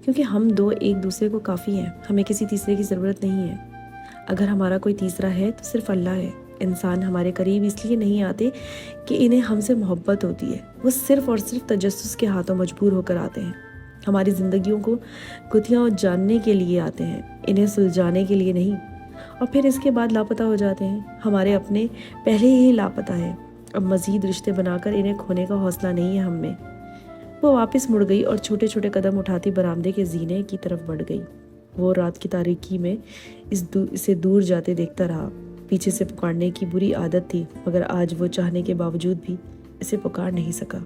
کیونکہ ہم دو ایک دوسرے کو کافی ہیں، ہمیں کسی تیسرے کی ضرورت نہیں ہے۔ اگر ہمارا کوئی تیسرا ہے تو صرف اللہ ہے۔ انسان ہمارے قریب اس لیے نہیں آتے کہ انہیں ہم سے محبت ہوتی ہے، وہ صرف اور صرف تجسس کے ہاتھوں مجبور ہو کر آتے ہیں۔ ہماری زندگیوں کو گتھیاں جاننے کے لیے آتے ہیں، انہیں سلجھانے کے لیے نہیں، اور پھر اس کے بعد لاپتہ ہو جاتے ہیں۔ ہمارے اپنے پہلے ہی لاپتہ ہیں، اب مزید رشتے بنا کر انہیں کھونے کا حوصلہ نہیں ہے ہم میں۔ وہ واپس مڑ گئی اور چھوٹے چھوٹے قدم اٹھاتی برآمدے کے زینے کی طرف بڑھ گئی۔ وہ رات کی تاریکی میں اسے دور جاتے دیکھتا رہا۔ پیچھے سے پکارنے کی بری عادت تھی، مگر آج وہ چاہنے کے باوجود بھی اسے پکار نہیں سکا۔